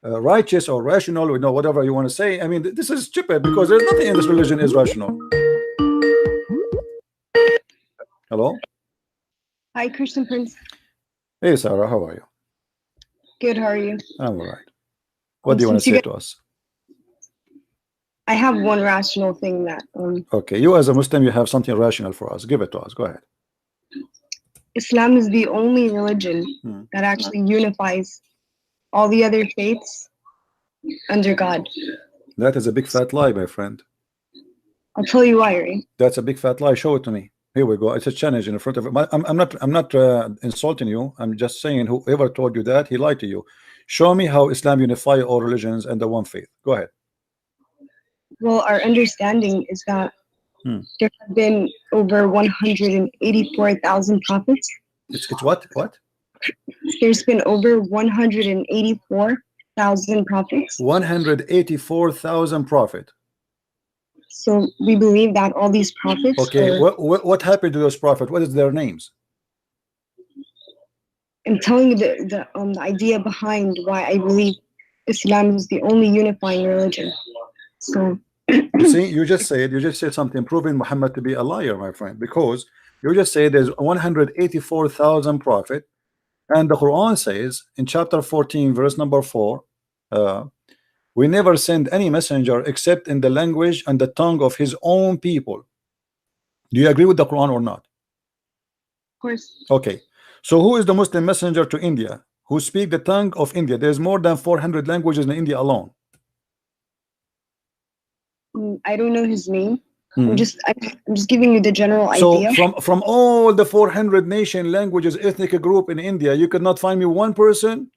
righteous or rational, or whatever you want to say. I mean, this is stupid because there's nothing in this religion is rational. Hello. Hi, Christian Prince. Hey, Sarah, how are you? Good, how are you? I'm all right. What do you want to say to us? I have one rational thing that okay, you as a Muslim, you have something rational for us. Give it to us. Go ahead. Islam is the only religion that actually unifies all the other faiths under God. That is a big fat lie, my friend. I'll tell you why, right? That's a big fat lie. Show it to me. Here we go. It's a challenge in front of it. I'm not insulting you. I'm just saying whoever told you that, he lied to you. Show me how Islam unifies all religions under one faith. Go ahead. Well, our understanding is that there have been over 184,000 prophets. It's what? What? There's been over 184,000 prophets. 184,000 prophets. So we believe that all these prophets. Okay, what happened to those prophets? What is their names? I'm telling you the idea behind why I believe Islam is the only unifying religion. So you see, you just said something proving Muhammad to be a liar, my friend, because you just said there's 184,000 prophets, and the Quran says in chapter 14, verse number 4, we never send any messenger except in the language and the tongue of his own people. Do you agree with the Quran or not? Of course. Okay. So who is the Muslim messenger to India who speak the tongue of India? There's more than 400 languages in India alone. I don't know his name. I'm just giving you the general idea. So from all the 400 nation languages ethnic group in India, you could not find me one person?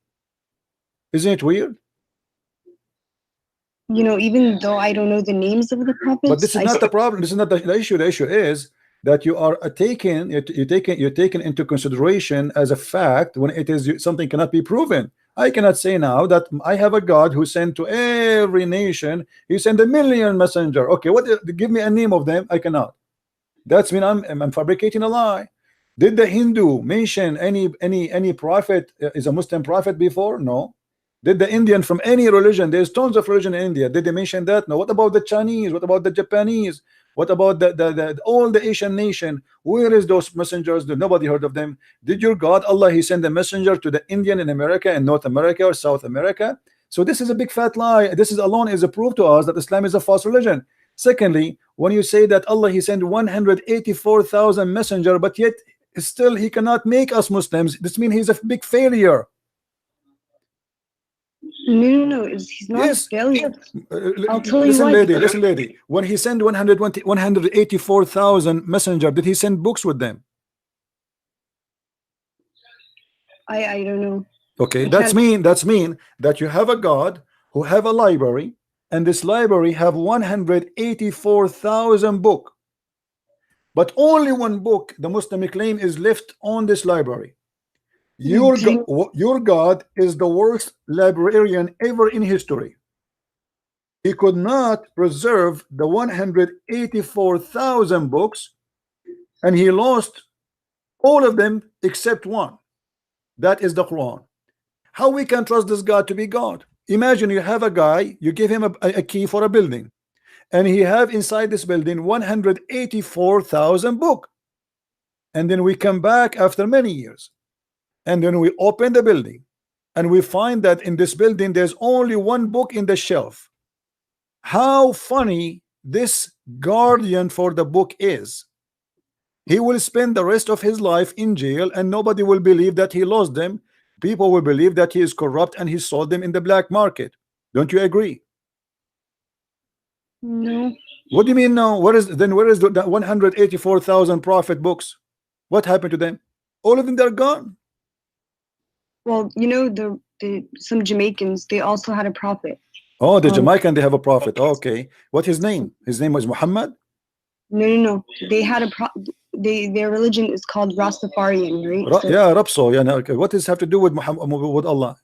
Isn't it weird? Even though I don't know the names of the prophets. But this is not the problem. This is not the issue. The issue is that you are you're taken into consideration as a fact when it is something cannot be proven. I cannot say now that I have a God who sent to every nation. He sent 1 million messenger. Okay, give me a name of them. I cannot. That's mean I'm fabricating a lie. Did the Hindu mention any prophet is a Muslim prophet before? No. Did the Indian from any religion? There's tons of religion in India. Did they mention that? No. What about the Chinese? What about the Japanese? What about the all the Asian nation? Where is those messengers? Nobody heard of them. Did your God Allah he send a messenger to the Indian in America and North America or South America? So this is a big fat lie. This is alone is a proof to us that Islam is a false religion. Secondly, when you say that Allah he sent 184,000 messenger, but yet still he cannot make us Muslims, this means he's a big failure. No, he's not a failure. I'll tell you why. Listen, lady. When he sent 184,000 messenger, did he send books with them? I don't know. Okay, that's mean that you have a God who have a library, and this library have 184,000 book, but only one book the Muslim claim is left on this library. Your God is the worst librarian ever in history. He could not preserve the 184,000 books, and he lost all of them except one. That is the Quran. How we can trust this God to be God? Imagine you have a guy, you give him a key for a building, and he have inside this building 184,000 book, and then we come back after many years, and then we open the building and we find that in this building there's only one book in the shelf. How funny this guardian for the book is. He will spend the rest of his life in jail, and nobody will believe that he lost them. People will believe that he is corrupt and he sold them in the black market. Don't you agree? No. What do you mean no? Where is the 184,000 prophet books? What happened to them? All of them, they're gone. Well, some Jamaicans, they also had a prophet. Oh, the Jamaican, they have a prophet. Okay, what his name? His name was Muhammad? No. They had their religion is called Rastafarian, right? Yeah, Rapso. Yeah. Okay. What does it have to do with Muhammad, with Allah?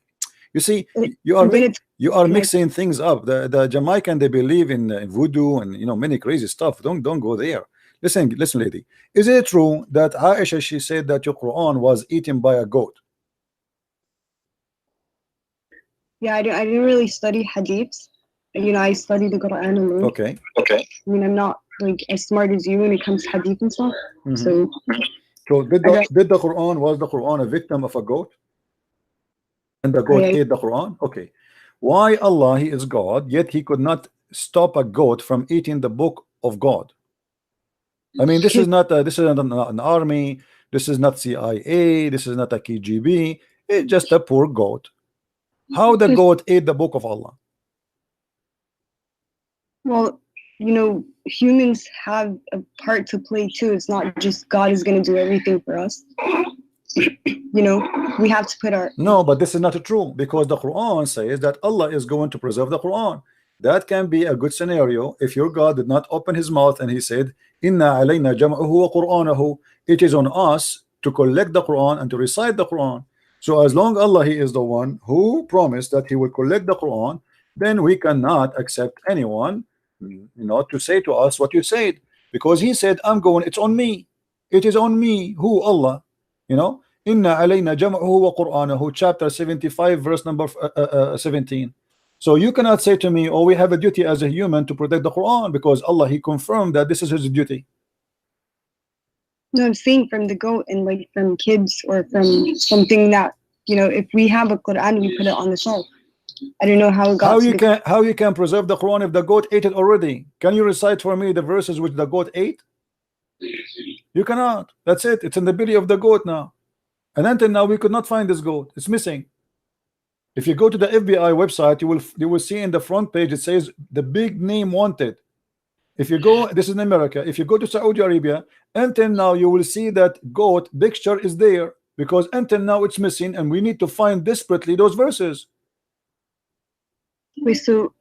You see, you are mixing things up. The Jamaican, they believe in voodoo and many crazy stuff. Don't go there. Listen, lady. Is it true that Aisha, she said that your Quran was eaten by a goat? Yeah, I didn't really study hadiths. You know, I study the Quran alone. Okay. I mean, I'm not like as smart as you when it comes to hadith and stuff. So So did I the don't. did the Quran was the Quran a victim of a goat? And the goat I ate the Quran? Okay. Why Allah, He is God, yet He could not stop a goat from eating the book of God? I mean, this is not an army. This is not CIA. This is not a KGB. It's just a poor goat. How the goat ate the book of Allah? well, you know, humans have a part to play too. It's not just God is going to do everything for us. You know, we have to put our. No, but this is not true, because the Quran says that Allah is going to preserve the Quran. That can be a good scenario if your God did not open his mouth and he said, Inna alayna jam'ahu wa Qur'anahu. It is on us to collect the Quran and to recite the Quran. So as long Allah, He is the one who promised that He will collect the Quran, then we cannot accept anyone, to say to us what you said, because He said, I'm going, it's on me. It is on me. Who? Allah. Inna alayna jam'ahu wa Qur'anahu, chapter 75, verse number 17. So you cannot say to me, oh, we have a duty as a human to protect the Quran, because Allah, He confirmed that this is His duty. No, I'm saying from the goat and like from kids or from something that, you know, if we have a Quran, we put it on the shelf. I don't know how it got to the. How you can preserve the Quran if the goat ate it already? Can you recite for me the verses which the goat ate? You cannot. That's it. It's in the belly of the goat now. And until now, we could not find this goat. It's missing. If you go to the FBI website, you will see in the front page it says the big name wanted. If you go, this is in America. If you go to Saudi Arabia, until now you will see that goat picture is there, because until now it's missing, and we need to find desperately those verses. Wait, so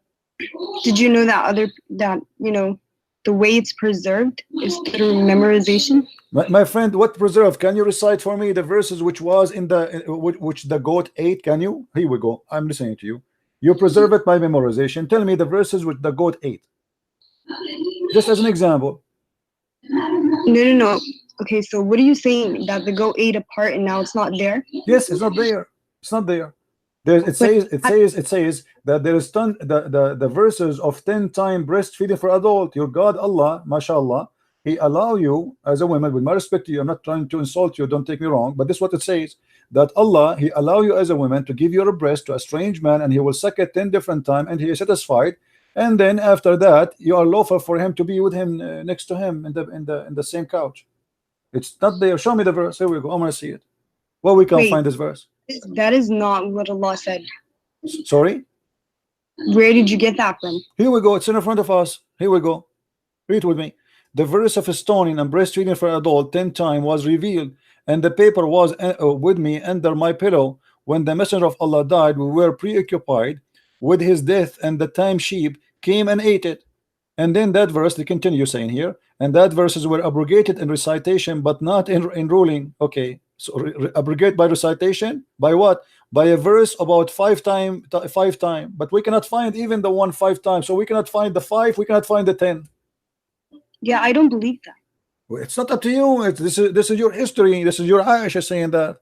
did you know that you know the way it's preserved is through memorization? My friend, what preserved? Can you recite for me the verses which was in the which the goat ate? Can you? Here we go. I'm listening to you. You preserve it by memorization. Tell me the verses which the goat ate. Just as an example. No. Okay, so what are you saying? That the goat ate a part and now it's not there? Yes, it's not there. It's not there. It says that there is the verses of 10 time breastfeeding for adult. Your God Allah, mashallah, He allow you as a woman, with my respect to you, I'm not trying to insult you, don't take me wrong, but this is what it says, that Allah, He allow you as a woman to give your breast to a strange man, and he will suck it 10 different times, and he is satisfied, and then after that you are lawful for him to be with him, next to him in the same couch. It's not there. Show me the verse. Here we go. I'm gonna see it. Well, we can't find this verse. That is not what Allah said. Sorry? Where did you get that from? Here we go. It's in front of us. Here we go. Read with me. The verse of stoning and breastfeeding for adult 10 times was revealed, and the paper was with me under my pillow. When the messenger of Allah died, we were preoccupied with his death, and the time sheep came and ate it. And then that verse, they continue saying here, and that verses were abrogated in recitation, but not in ruling. Okay, so abrogate by recitation, by what? By a verse about five time, but we cannot find even the 1 5 times. So we cannot find the 5, we cannot find the 10. Yeah, I don't believe that. Well, it's not up to you. This is your history. This is your Aisha saying that.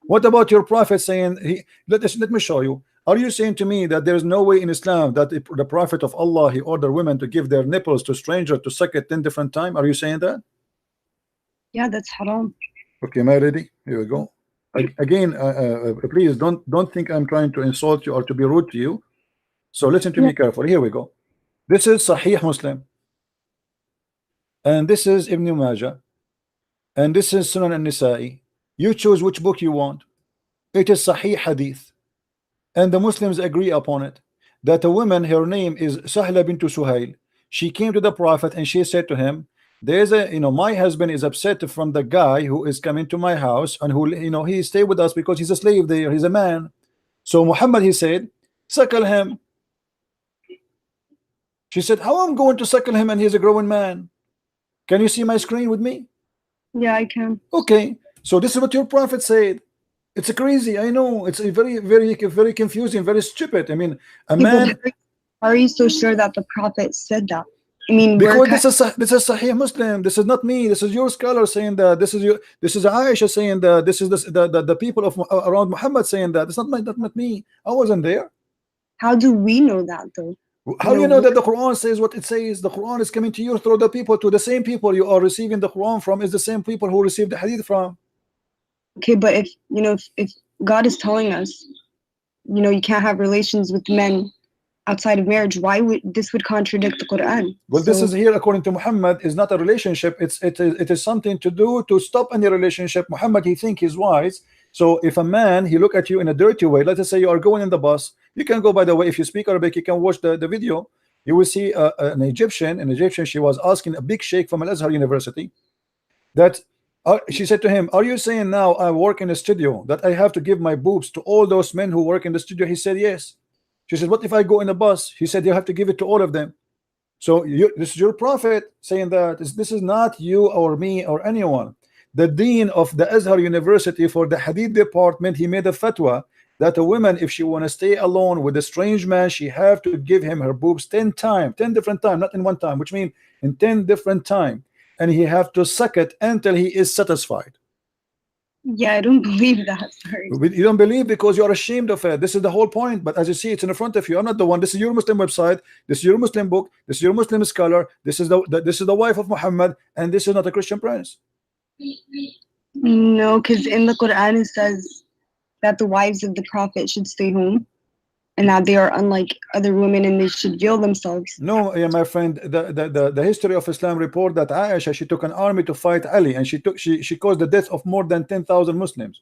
What about your prophet saying let me show you. Are you saying to me that there is no way in Islam that the Prophet of Allah, he ordered women to give their nipples to strangers to suck it 10 different times? Are you saying that? Yeah, that's haram. Okay, am I ready? Here we go. Again, please don't think I'm trying to insult you or to be rude to you. So listen to me carefully. Here we go. This is Sahih Muslim, and this is Ibn Majah, and this is Sunan an-Nisa'i. You choose which book you want. It is Sahih Hadith, and the Muslims agree upon it, that a woman, her name is Sahla bint Suhail. She came to the Prophet and she said to him, there's my husband is upset from the guy who is coming to my house, and who he stay with us because he's a slave there, he's a man. So Muhammad, he said, suckle him. She said, how I'm going to suckle him and he's a growing man? Can you see my screen with me? Yeah, I can. Okay, so this is what your Prophet said. It's crazy, I know. It's a very confusing, very stupid. I mean, a man. Are you so sure that the Prophet said that? I mean, because this is Sahih Muslim. This is not me. This is your scholar saying that. This is Aisha saying that. This is the people of around Muhammad saying that. It's not me. I wasn't there. How do we know that though? How do you know that the Quran says what it says? The Quran is coming to you through the people, to the same people you are receiving the Quran from is the same people who received the Hadith from. Okay, but if if God is telling us, you can't have relations with men outside of marriage, why would this contradict the Quran? Well, this is here according to Muhammad is not a relationship. It is something to do to stop any relationship. Muhammad, he think he's wise. So if a man he look at you in a dirty way, let us say you are going in the bus, you can go, by the way, if you speak Arabic, you can watch the video. You will see an Egyptian, she was asking a big sheikh from Al-Azhar University that she said to him, are you saying now I work in a studio that I have to give my boobs to all those men who work in the studio? He said yes. She said, what if I go in a bus? He said, you have to give it to all of them. So this is your prophet saying that this is not you or me or anyone. The dean of the Azhar University for the Hadith department, he made a fatwa that a woman, if she want to stay alone with a strange man, she have to give him her boobs 10 different times, not in one time, which means in 10 different times, and he have to suck it until he is satisfied. Yeah, I don't believe that. Sorry. You don't believe because you are ashamed of it. This is the whole point. But as you see, it's in front of you. I'm not the one. This is your Muslim website. This is your Muslim book. This is your Muslim scholar. This is the wife of Muhammad, and this is not a Christian prince. No, because in the Quran it says that the wives of the Prophet should stay home, and that they are unlike other women, and they should veil themselves. No, yeah, my friend, the history of Islam report that Aisha, she took an army to fight Ali, and she caused the death of more than 10,000 Muslims.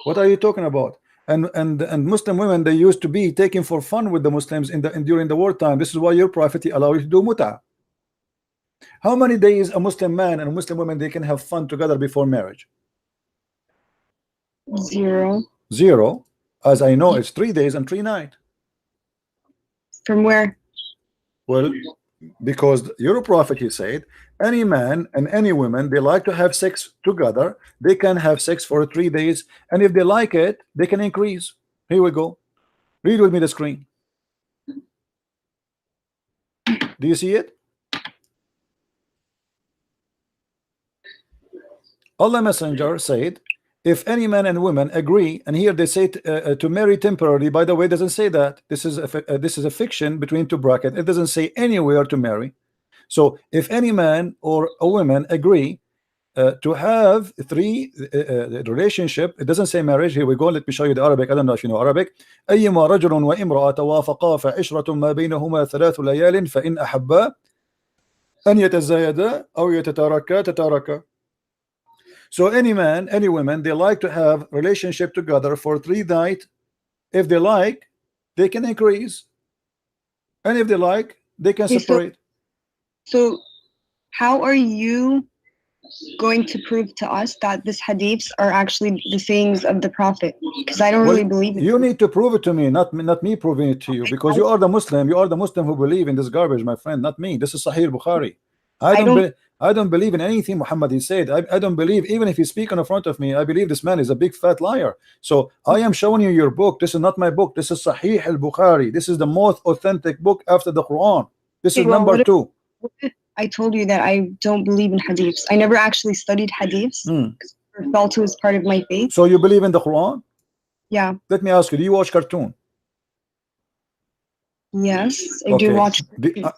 What are you talking about? And Muslim women, they used to be taken for fun with the Muslims during the wartime. This is why your prophet allowed you to do mut'ah. How many days a Muslim man and a Muslim woman they can have fun together before marriage? 0. 0. As I know, it's 3 days and 3 nights. From where? Well, because your prophet, he said, any man and any woman, they like to have sex together. They can have sex for 3 days, and if they like it, they can increase. Here we go. Read with me the screen. Do you see it? Allah Messenger said, if any man and woman agree, and here they say to marry temporarily. By the way, it doesn't say that. This is a fiction between two brackets. It doesn't say anywhere to marry. So if any man or a woman agree to have 3 relationship, it doesn't say marriage. Here we go. Let me show you the Arabic. I don't know if you know Arabic. أيما رجل وامرأة توافقا فعشرة ما بينهما 3 ليال فإن أحبا أن يتزايدا أو يتتاركا. So any man, any woman, they like to have relationship together for 3 nights. If they like, they can increase, and if they like, they can separate. So how are you going to prove to us that these hadiths are actually the sayings of the Prophet? Because I don't really believe it. You need to prove it to me, not me proving it to you, because you are the Muslim. You are the Muslim who believe in this garbage, my friend, not me. This is Sahih Bukhari. I don't believe in anything Muhammad he said. I don't believe, even if he speak in front of me, I believe this man is a big fat liar. So I am showing you your book. This is not my book. This is Sahih al-Bukhari. This is the most authentic book after the Quran. This is number 2. I told you that I don't believe in hadiths. I never actually studied hadiths. I felt it was part of my faith. So you believe in the Quran? Yeah. Let me ask you, do you watch cartoon? Yes, I do watch.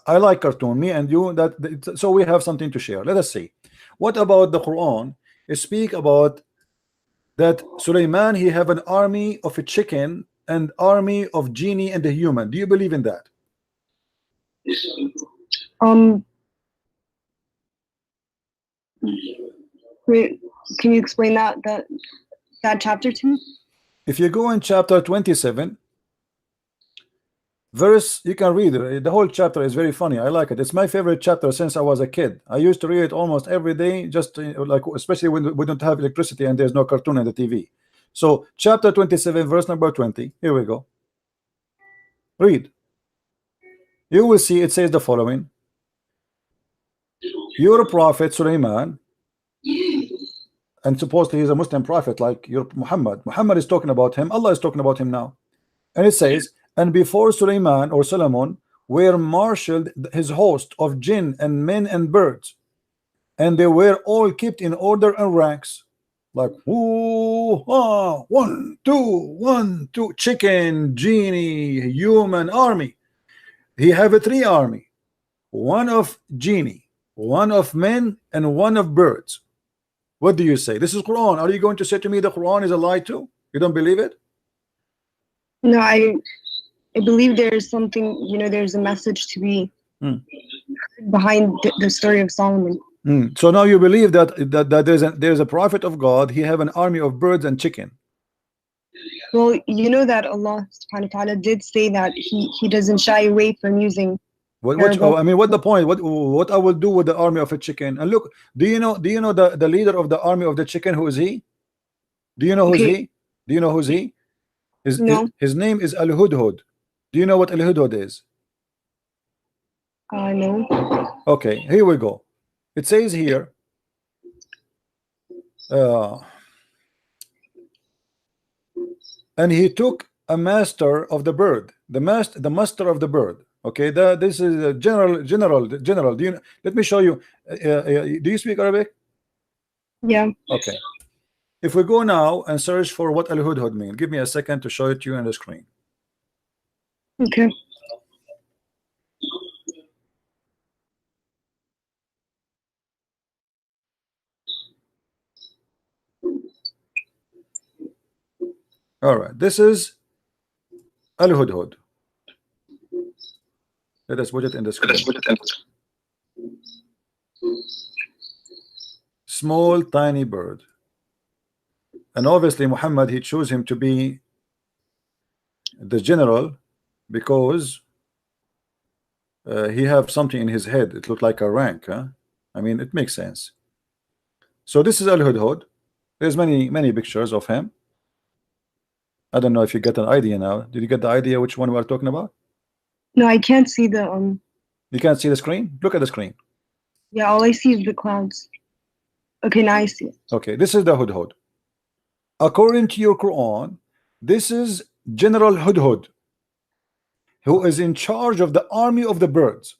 I like cartoon. Me and you, so we have something to share. Let us see. What about the Quran? It speak about that Sulaiman, he have an army of a chicken and army of genie and a human. Do you believe in that? Wait, can you explain that chapter to me? If you go in chapter 27. Verse, you can read it. The whole chapter is very funny. I like it. It's my favorite chapter since I was a kid. I used to read it almost every day, just like, especially when we don't have electricity and there's no cartoon on the TV. So chapter 27 verse number 20. Here we go. Read. You will see it says the following. Your prophet Sulaiman, and supposedly he's a Muslim prophet like your Muhammad. Muhammad is talking about him. Allah is talking about him now. And it says, and before Sulaiman or Solomon were marshaled, his host of jinn and men and birds, and they were all kept in order and ranks, like ooh, ah, 1 2 1 2, chicken, genie, human, army. He have a 3 army, one of genie, one of men, and one of birds. What do you say? This is Quran. Are you going to say to me the Quran is a lie too? You don't believe it? No, I believe there's something, you know, there's a message to be behind the story of Solomon. So now you believe that there's a prophet of God. He have an army of birds and chicken. Well, you know that Allah subhanahu wa ta'ala did say that he doesn't shy away from using I mean, what the point? What I will do with the army of a chicken? And look, do you know the leader of the army of the chicken? Who is he? Do you know who's he? Do you know who's he? His name is Al-Hudhud. Do you know what Al-Hudhud is? No. Okay, here we go. It says here, and he took a master of the bird, the master of the bird. Okay, this is a general. Do you? Let me show you. Do you speak Arabic? Yeah. Okay. If we go now and search for what Al-Hudhud mean, give me a second to show it to you on the screen. Okay. All right, this is Al-Hudhud. Let us put it in the screen. Small, tiny bird. And obviously Muhammad, he chose him to be the general because he have something in his head. It looked like a rank, huh? I mean, it makes sense. So this is Al-Hudhud. There's many pictures of him. I don't know if you get an idea now. Did you get the idea which one we are talking about? No, I can't see the You can't see the screen? Look at the screen. Yeah, all I see is the clouds. Okay, now I see it. Okay, this is the Hudhud. According to your Quran, this is General Hudhud, who is in charge of the army of the birds.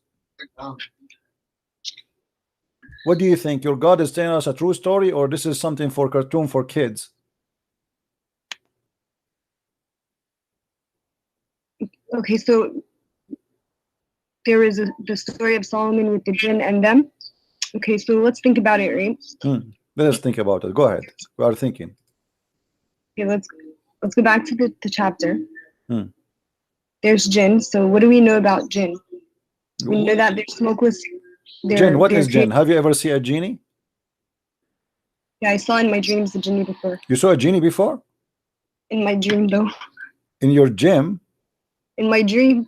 What do you think? Your God is telling us a true story, or this is something for cartoon for kids? Okay, so there is the story of Solomon with the jinn and them. Okay, so let's think about it, right? Let us think about it. Go ahead. We are thinking. Okay, let's go back to the chapter. There's jinn. So what do we know about jinn? We know that they're smokeless. Jinn. What is jinn? Have you ever seen a genie? Yeah, I saw in my dreams the genie before. You saw a genie before? In my dream, though. In your gym? In my dream.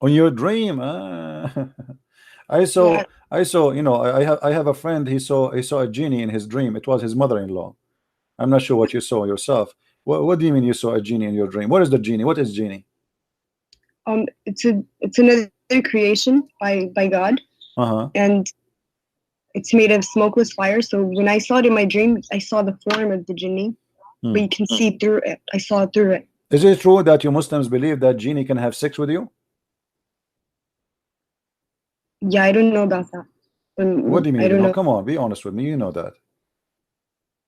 On your dream? I saw. You know, I have a friend. He saw a genie in his dream. It was his mother-in-law. I'm not sure what you saw yourself. What do you mean you saw a genie in your dream? What is the genie? What is genie? It's another creation by God. And it's made of smokeless fire. So when I saw it in my dream, I saw the form of the genie, but you can see through it. I saw through it. Is it true that you Muslims believe that genie can have sex with you? Yeah, I don't know about that. What do you mean? I don't know. Come on, be honest with me. You know that.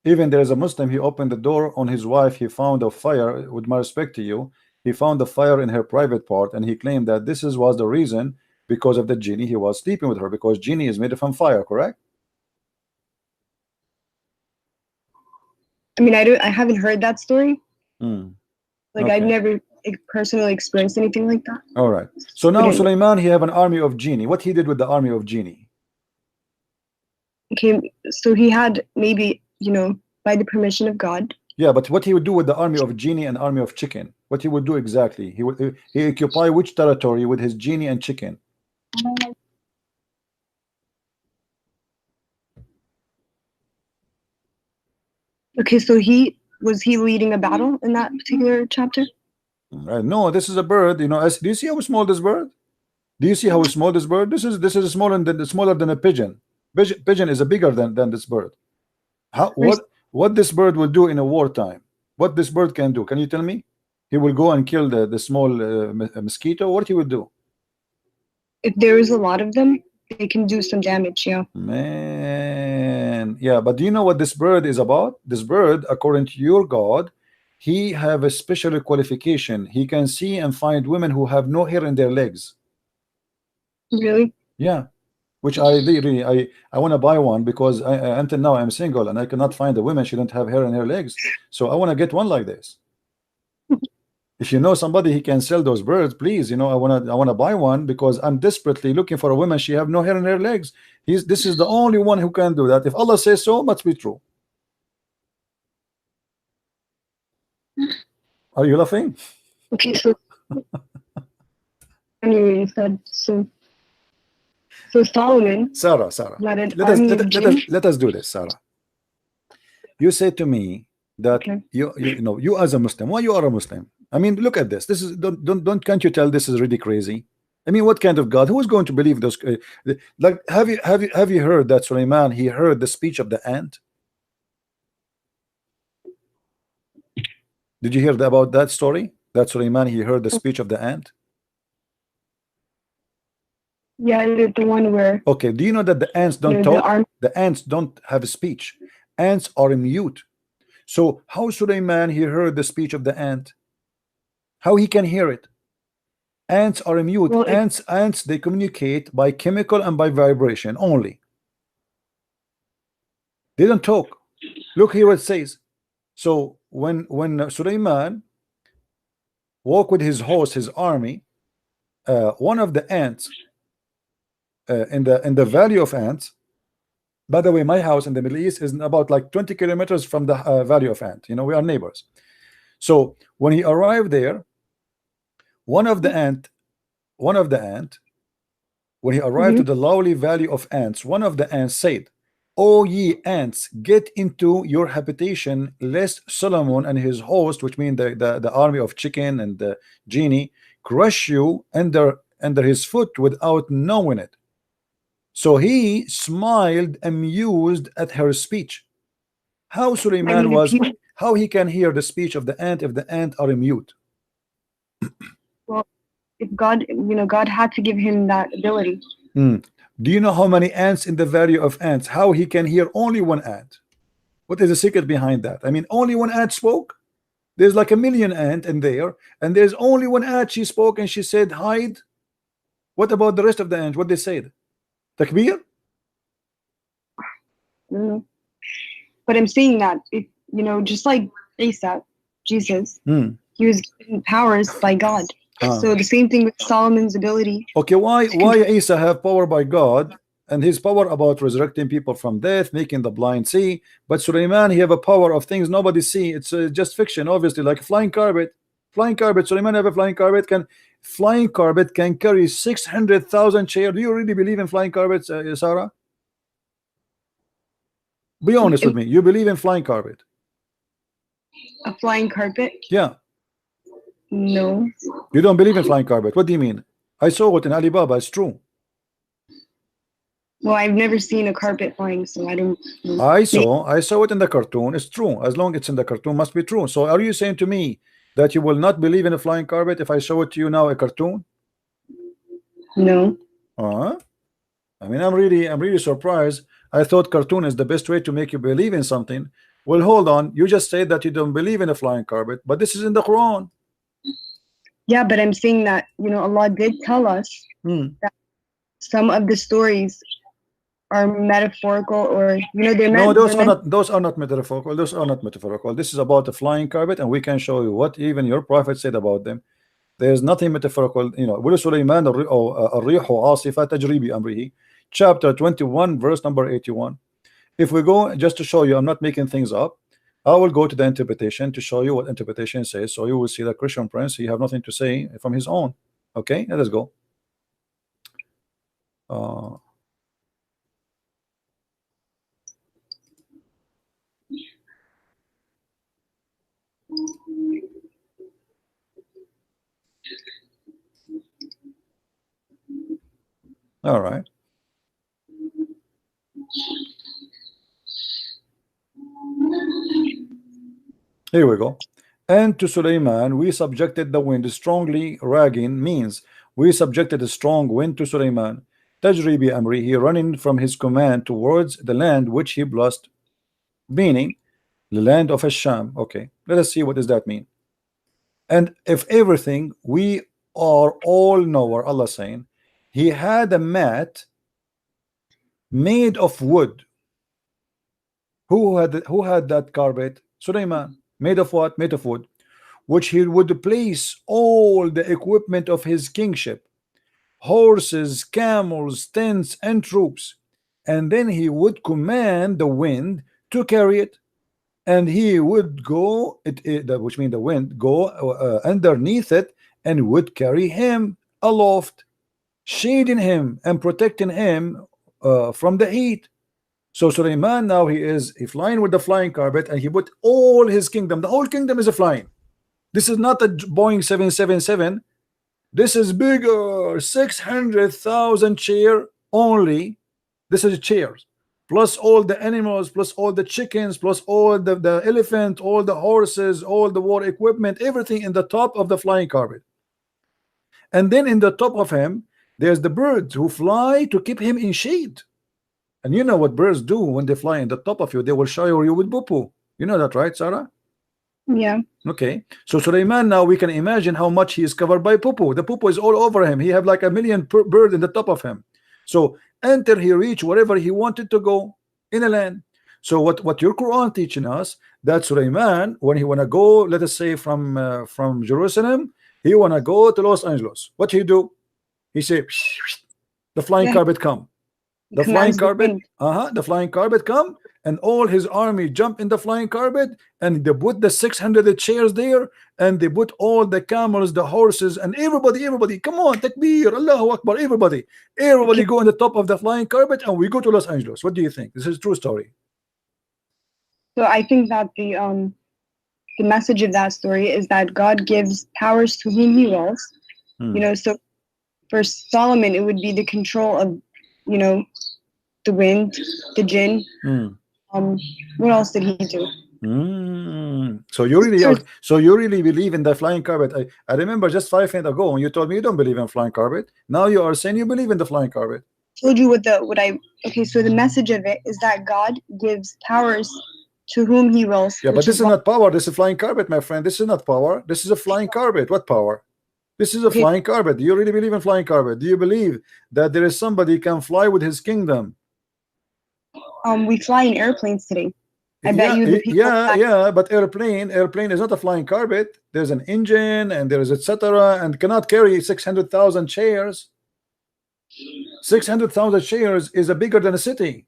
Even there is a Muslim, he opened the door on his wife, he found a fire. With my respect to you, he found the fire in her private part, and he claimed that was the reason, because of the genie he was sleeping with her, because genie is made from fire, correct? I mean, I haven't heard that story. Like, okay. I've never personally experienced anything like that. All right. So now Sulaiman, he have an army of genie. What he did with the army of genie? Okay, so he had maybe, you know, by the permission of God. Yeah, but what he would do with the army of genie and army of chicken? What he would do exactly? He occupy which territory with his genie and chicken? Okay, so was he leading a battle in that particular chapter? No, this is a bird. You know, do you see how small this bird? Do you see how small this bird? This is smaller than a pigeon. Pigeon is bigger than this bird. What this bird will do in a wartime? What this bird can do? Can you tell me? He will go and kill the small mosquito. What he will do? if there is a lot of them, they can do some damage. Yeah. Man, yeah, but do you know what this bird is about? This bird, according to your God, he have a special qualification. He can see and find women who have no hair in their legs. Really? Yeah, which I really I want to buy one because until now I'm single and I cannot find a woman she don't have hair in her legs. So I want to get one like this. If you know somebody he can sell those birds, please, you know, I want to buy one because I'm desperately looking for a woman she have no hair in her legs. This is the only one who can do that. If Allah says so, must be true. Are you laughing? Okay, so anyway, you said so. So Solomon. Sarah, let us do this, Sarah. You say to me that okay. you know, you as a Muslim, why you are a Muslim? I mean, look at this. This is don't can't you tell this is really crazy? I mean, what kind of God? Who is going to believe those? Like, have you heard that Sulaiman he heard the speech of the ant? Did you hear about that story? That Sulaiman he heard the speech of the ant? Yeah, the one where. Okay, do you know that the ants don't talk? The ants don't have a speech. Ants are mute. So how Sulaiman he heard the speech of the ant? How he can hear it? Ants are mute. Well, ants they communicate by chemical and by vibration only. They don't talk. Look here what it says. So when Sulaiman walked with his host, his army, one of the ants in the valley of ants. By the way, my house in the Middle East is about like 20 kilometers from the valley of ant. You know, we are neighbors. So when he arrived there, one of the ant, when he arrived to the lowly valley of ants, one of the ants said, "O ye ants, get into your habitation, lest Solomon and his host," which mean the army of chicken and the genie, "crush you under his foot without knowing it." So he smiled, amused at her speech. How Sulaiman how he can hear the speech of the ant if the ant are mute? Well, if God, you know, God had to give him that ability. Do you know how many ants in the valley of ants? How he can hear only one ant? What is the secret behind that? I mean, only one ant spoke. There's like a million ant in there, and there's only one ant. She spoke and she said, "Hide." What about the rest of the ants? What they said? Takbir? But I'm saying that if you know, just like Isa, Jesus, he was given powers by God. So the same thing with Solomon's ability. Okay, why Isa have power by God and his power about resurrecting people from death, making the blind see, but Sulaiman he have a power of things nobody see. It's just fiction, obviously, like a flying carpet. Flying carpet. Sulaiman have a flying carpet. Flying carpet can carry 600,000 chairs. Do you really believe in flying carpets, Sarah? Be honest with me. You believe in flying carpet? A flying carpet? Yeah. No. You don't believe in flying carpet? What do you mean? I saw it in Alibaba. It's true. Well, I've never seen a carpet flying, so I don't know. I saw it in the cartoon. It's true. As long as it's in the cartoon, must be true. So are you saying to me that you will not believe in a flying carpet if I show it to you now, a cartoon? No. I mean, I'm really surprised. I thought cartoon is the best way to make you believe in something. Well, hold on. You just said that you don't believe in a flying carpet, but this is in the Quran. Yeah, but I'm saying that, you know, Allah did tell us that some of the stories are metaphorical, or you know, they're no, those are not metaphorical. Those are not metaphorical. This is about a flying carpet, and we can show you what even your prophet said about them. There's nothing metaphorical. You know, Sulaiman chapter 21 verse number 81. If we go, just to show you, I'm not making things up, I will go to the interpretation to show you what interpretation says. So you will see that Christian Prince, he have nothing to say from his own. Okay, let us go. All right. Here we go. And to Sulaiman we subjected the wind strongly. Ragging means We subjected a strong wind to Sulaiman. Tajri bi amri, he running from his command towards the land which he blessed, meaning the land of Asham. Okay, let us see what does that mean. And if everything, we are all knower, Allah saying, he had a mat made of wood. Who had that carpet? Sulaiman. Made of what? Made of wood, which he would place all the equipment of his kingship, horses, camels, tents, and troops, and then he would command the wind to carry it, and he would go which means the wind go underneath it and would carry him aloft, shading him and protecting him from the heat. So Sulaiman now he flying with the flying carpet, and he put all his kingdom, the whole kingdom is a flying. This is not a Boeing 777. This is bigger, 600,000 chair only. This is chairs, plus all the animals, plus all the chickens, plus all the elephant, all the horses, all the war equipment, everything in the top of the flying carpet. And then in the top of him, there's the birds who fly to keep him in shade. And you know what birds do when they fly in the top of you? They will shower you with poo-poo. You know that, right, Sarah? Yeah. Okay. So Sulaiman, now we can imagine how much he is covered by poo-poo. The poo-poo is all over him. He have like 1 million birds in the top of him. So until he reach wherever he wanted to go in a land. So what your Quran teaching us, that Sulaiman, when he wanna go, let us say from Jerusalem, he wanna go to Los Angeles. What he do? He say, the flying carpet come. The flying carpet, the flying carpet come, and all his army jump in the flying carpet, and they put the 600 chairs there, and they put all the camels, the horses, and everybody, come on, takbir, Allahu Akbar, everybody go on the top of the flying carpet, and we go to Los Angeles. What do you think? This is a true story. So I think that the message of that story is that God gives powers to whom he wills. You know, so for Solomon, it would be the control of, you know, the wind, the jinn. What else did he do? So you really believe in the flying carpet? I remember just 5 minutes ago when you told me you don't believe in flying carpet. Now you are saying you believe in the flying carpet. Told you okay, so the message of it is that God gives powers to whom he wills. Yeah, but this is not power. This is flying carpet, my friend. This is not power. This is a flying carpet. What power? This is a flying carpet. Do you really believe in flying carpet? Do you believe that there is somebody can fly with his kingdom? We fly in airplanes today. I bet you. But airplane is not a flying carpet. There's an engine and there is etc. and cannot carry 600,000 chairs. 600,000 chairs is bigger than a city.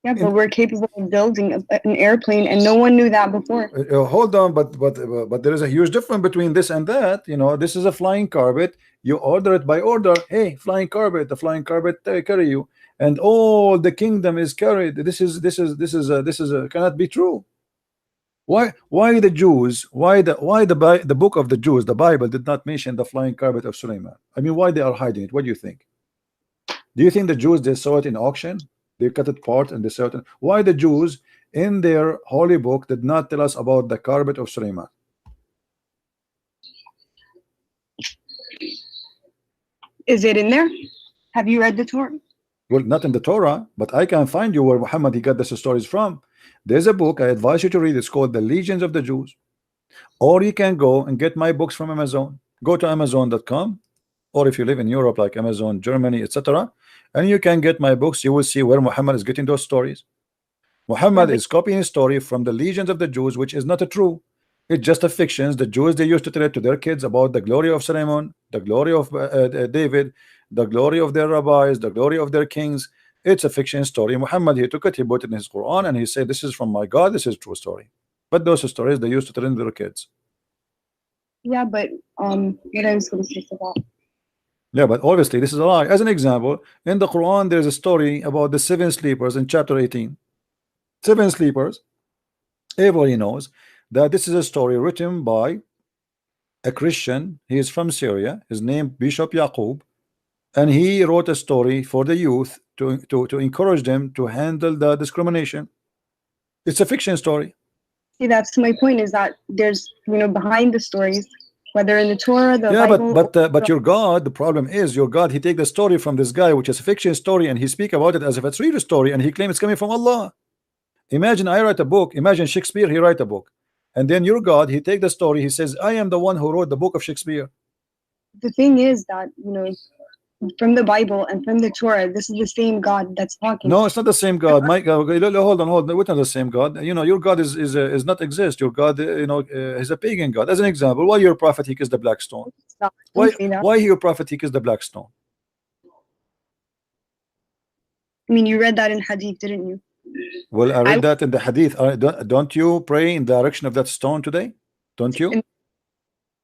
Yeah, but we're capable of building an airplane, and no one knew that before. Hold on, but there is a huge difference between this and that. You know, this is a flying carpet. You order it by order. Hey, flying carpet, the flying carpet carry you, and all the kingdom is carried. This cannot be true. Why the Jews? Why the book of the Jews, the Bible, did not mention the flying carpet of Sulaiman? I mean, why they are hiding it? What do you think? Do you think the Jews, they saw it in auction? They cut it apart and they sell it. Why the Jews in their holy book did not tell us about the carpet of Sulaiman? Is it in there? Have you read the Torah? Well, not in the Torah, but I can find you where Muhammad he got these stories from. There's a book I advise you to read. It's called The Legions of the Jews. Or you can go and get my books from Amazon. Go to Amazon.com, or if you live in Europe like Amazon, Germany, etc., and you can get my books. You will see where Muhammad is getting those stories. Muhammad is copying a story from the Legions of the Jews, which is not a true. It's just a fiction. The Jews, they used to tell it to their kids about the glory of Solomon, the glory of David, the glory of their rabbis, the glory of their kings. It's a fiction story. Muhammad, he took it, he put it in his Quran, and he said, this is from my God, this is a true story. But those stories they used to tell in their kids. Yeah, but what I was going to say to that. Yeah, but obviously this is a lie. As an example, in the Quran there's a story about the 7 sleepers in chapter 18. 7 sleepers. Everybody knows that this is a story written by a Christian. He is from Syria. His name Bishop Yaqub, and he wrote a story for the youth to encourage them to handle the discrimination. It's a fiction story. See, that's my point, is that there's, behind the stories, whether in the Torah, the yeah, Bible. but your God, the problem is your God, he take the story from this guy, which is a fiction story, and he speak about it as if it's real story, and he claims it's coming from Allah. Imagine I write a book, imagine Shakespeare, he write a book, and then your God, he take the story, he says, I am the one who wrote the book of Shakespeare. The thing is that, from the Bible and from the Torah, this is the same God that's talking. No, it's not the same God. My God, hold on. We're not the same God. Your God is not exist. Your God, is a pagan God. As an example, why your prophet he kissed the black stone? Why your prophet he kissed the black stone? I mean, you read that in Hadith, didn't you? Well, I read that in the Hadith. Don't you pray in the direction of that stone today? Don't you?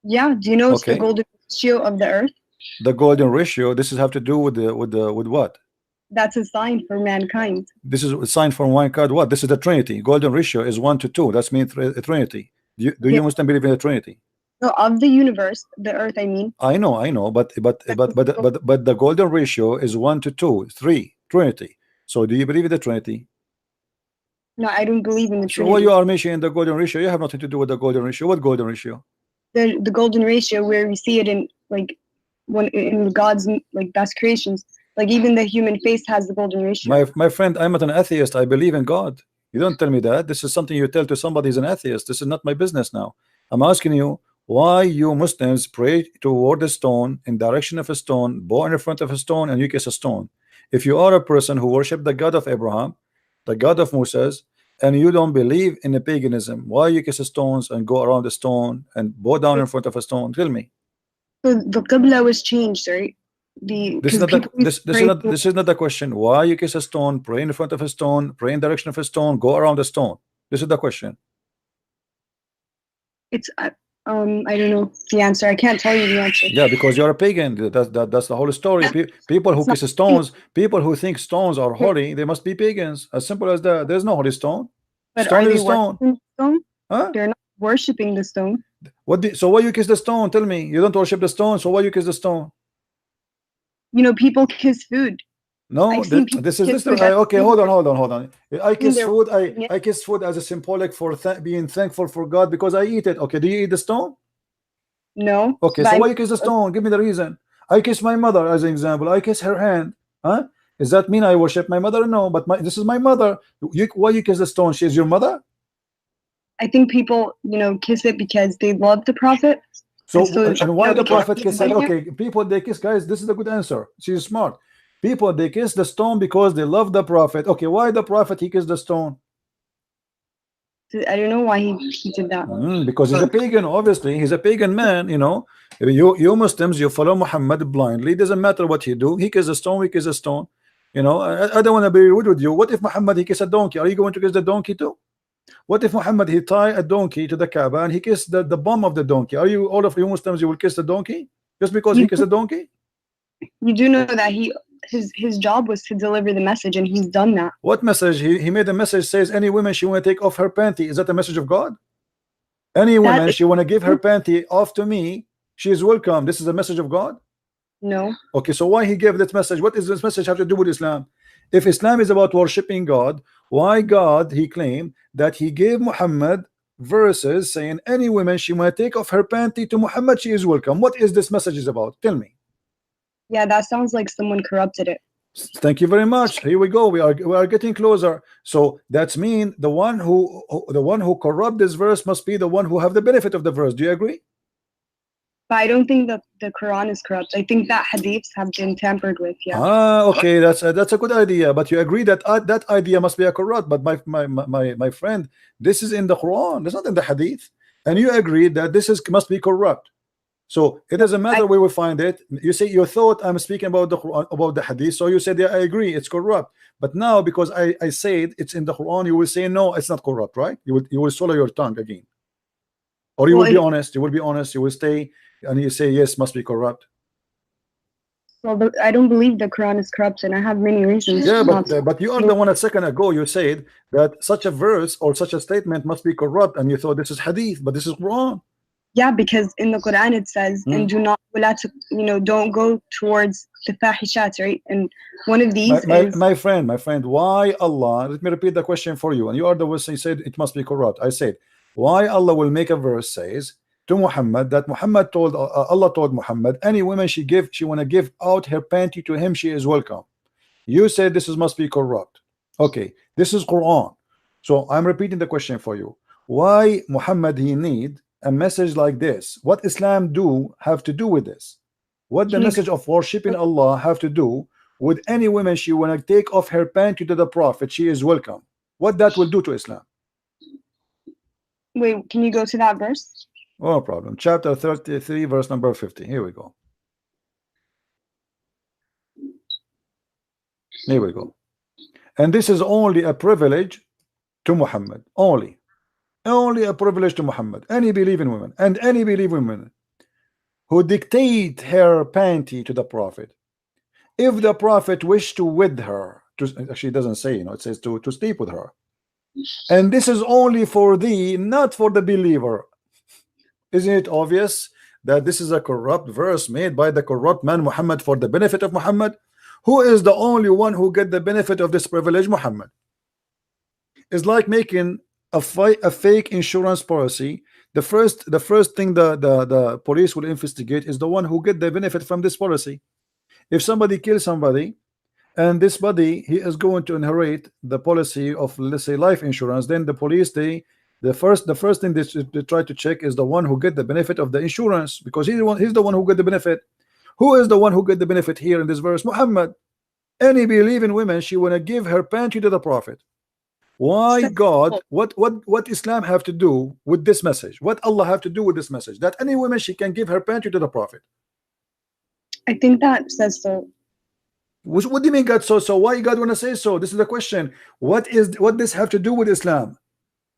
Yeah. Do you know it's the golden ratio of the earth? The golden ratio. This is have to do with what? That's a sign for mankind. This is a sign for mankind. What? This is the Trinity. Golden ratio is 1 to 2. That's mean Trinity. Do you Muslim believe in the Trinity? No, of the universe, the earth. I mean. I know, but the golden ratio is 1 to 2, 3. Trinity. So do you believe in the Trinity? No, I don't believe in the Trinity. So why you are mentioning the golden ratio? You have nothing to do with the golden ratio. What golden ratio? The golden ratio, where we see it in when in God's best creations, even the human face has the golden ratio. My friend, I'm not an atheist. I believe in God. You don't tell me that. This is something you tell to somebody who's an atheist. This is not my business now. I'm asking you why you Muslims pray toward a stone, in direction of a stone, bow in front of a stone, and you kiss a stone. If you are a person who worship the God of Abraham, the God of Moses, and you don't believe in the paganism, why you kiss stones and go around the stone and bow down in front of a stone? Tell me. So the Qibla was changed, right? This is not the question. Why you kiss a stone, pray in front of a stone, pray in direction of a stone, go around the stone? This is the question. It's I don't know the answer. I can't tell you the answer. Yeah, because you're a pagan. That's the whole story. People who kiss stones, people who think stones are holy, they must be pagans. As simple as that. There's no holy stone. But stone are is they stone. Stone? Huh? They're not worshiping the stone. So why you kiss the stone? Tell me. You don't worship the stone, so why you kiss the stone? People kiss food. No, this is okay. Hold on. I kiss food. I kiss food as a symbolic for being thankful for God because I eat it. Okay, do you eat the stone? No. Okay, so why you kiss the stone? Give me the reason. I kiss my mother as an example. I kiss her hand. Huh? Does that mean I worship my mother? No, but this is my mother. Why you kiss the stone? She is your mother? I think people, kiss it because they love the prophet. And why the prophet kiss it? Okay, people they kiss, guys. This is a good answer. She's smart. People they kiss the stone because they love the prophet. Okay, why the prophet he kissed the stone? I don't know why he did that. Because he's a pagan. Obviously, he's a pagan man. You Muslims, you follow Muhammad blindly. Doesn't matter what he do. He kiss a stone. We kiss a stone. I don't want to be rude with you. What if Muhammad he kiss a donkey? Are you going to kiss the donkey too? What if Muhammad he tie a donkey to the Kaaba and he kissed the bum of the donkey? Are you all of you Muslims you will kiss the donkey just because he kissed a donkey? You do know that his job was to deliver the message, and he's done that. What message? He made a message says any woman she want to take off her panty. Is that the message of God? Any woman she want to give her panty off to me, she is welcome. This is a message of God? No. Okay, so why he gave that message? What does this message have to do with Islam? If Islam is about worshiping God, why God he claimed that he gave Muhammad verses saying any woman she want to take off her panty to Muhammad, she is welcome? What is this message is about? Tell me. Yeah, that sounds like someone corrupted it. Thank you very much. Here we go. We are getting closer. So that's mean the one who corrupt this verse must be the one who have the benefit of the verse. Do you agree? But I don't think that the Quran is corrupt. I think that hadiths have been tampered with. Yeah. Okay, that's a good idea. But you agree that that idea must be a corrupt. But my friend, this is in the Quran. It's not in the hadith. And you agree that must be corrupt. So it doesn't matter where we find it. You say you thought I'm speaking about the Quran, about the hadith. So you said, yeah, I agree, it's corrupt. But now because I said it's in the Quran, you will say no, it's not corrupt, right? You will swallow your tongue again. Or you will be honest. You will be honest. You will stay and you say yes, must be corrupt. Well, I don't believe the Quran is corrupt, and I have many reasons. Yeah, but you are the one a second ago you said that such a verse or such a statement must be corrupt, and you thought this is hadith, but this is Quran. Yeah, because in the Quran it says, and do not, don't go towards the fahishat, right? And one of these is my friend, why Allah? Let me repeat the question for you. And you are the one who said it must be corrupt. I said, why Allah will make a verse says to Muhammad that Muhammad told Allah told Muhammad, any woman she want to give out her panty to him, she is welcome. You said this must be corrupt. Okay, this is Quran. So I'm repeating the question for you. Why Muhammad he need a message like this? What Islam have to do with this? What the message of worshiping Allah have to do with any woman she want to take off her panty to the Prophet? She is welcome. What that will do to Islam? Wait, can you go to that verse? No problem. Chapter 33, verse number 50. Here we go. Here we go. And this is only a privilege to Muhammad. Only a privilege to Muhammad. Any believing woman and any believing woman who dictate her panty to the Prophet. If the Prophet wished to with her, actually it doesn't say, it says to sleep with her. And this is only for thee, not for the believer. Isn't it obvious that this is a corrupt verse made by the corrupt man Muhammad for the benefit of Muhammad? Who is the only one who get the benefit of this privilege? Muhammad. It's like making a fake insurance policy. The first thing the police will investigate is the one who get the benefit from this policy. If somebody kills somebody and this body he is going to inherit the policy of, let's say, life insurance, then the police the first thing they try to check is the one who get the benefit of the insurance, because he's the one who get the benefit. Who is the one who get the benefit here in this verse? Muhammad. Any believing woman she want to give her panty to the Prophet. Why God? What Islam have to do with this message? What Allah have to do with this message? That any woman she can give her panty to the Prophet. I think that says so. What do you mean God so? Why God want to say so? This is the question. What this have to do with Islam?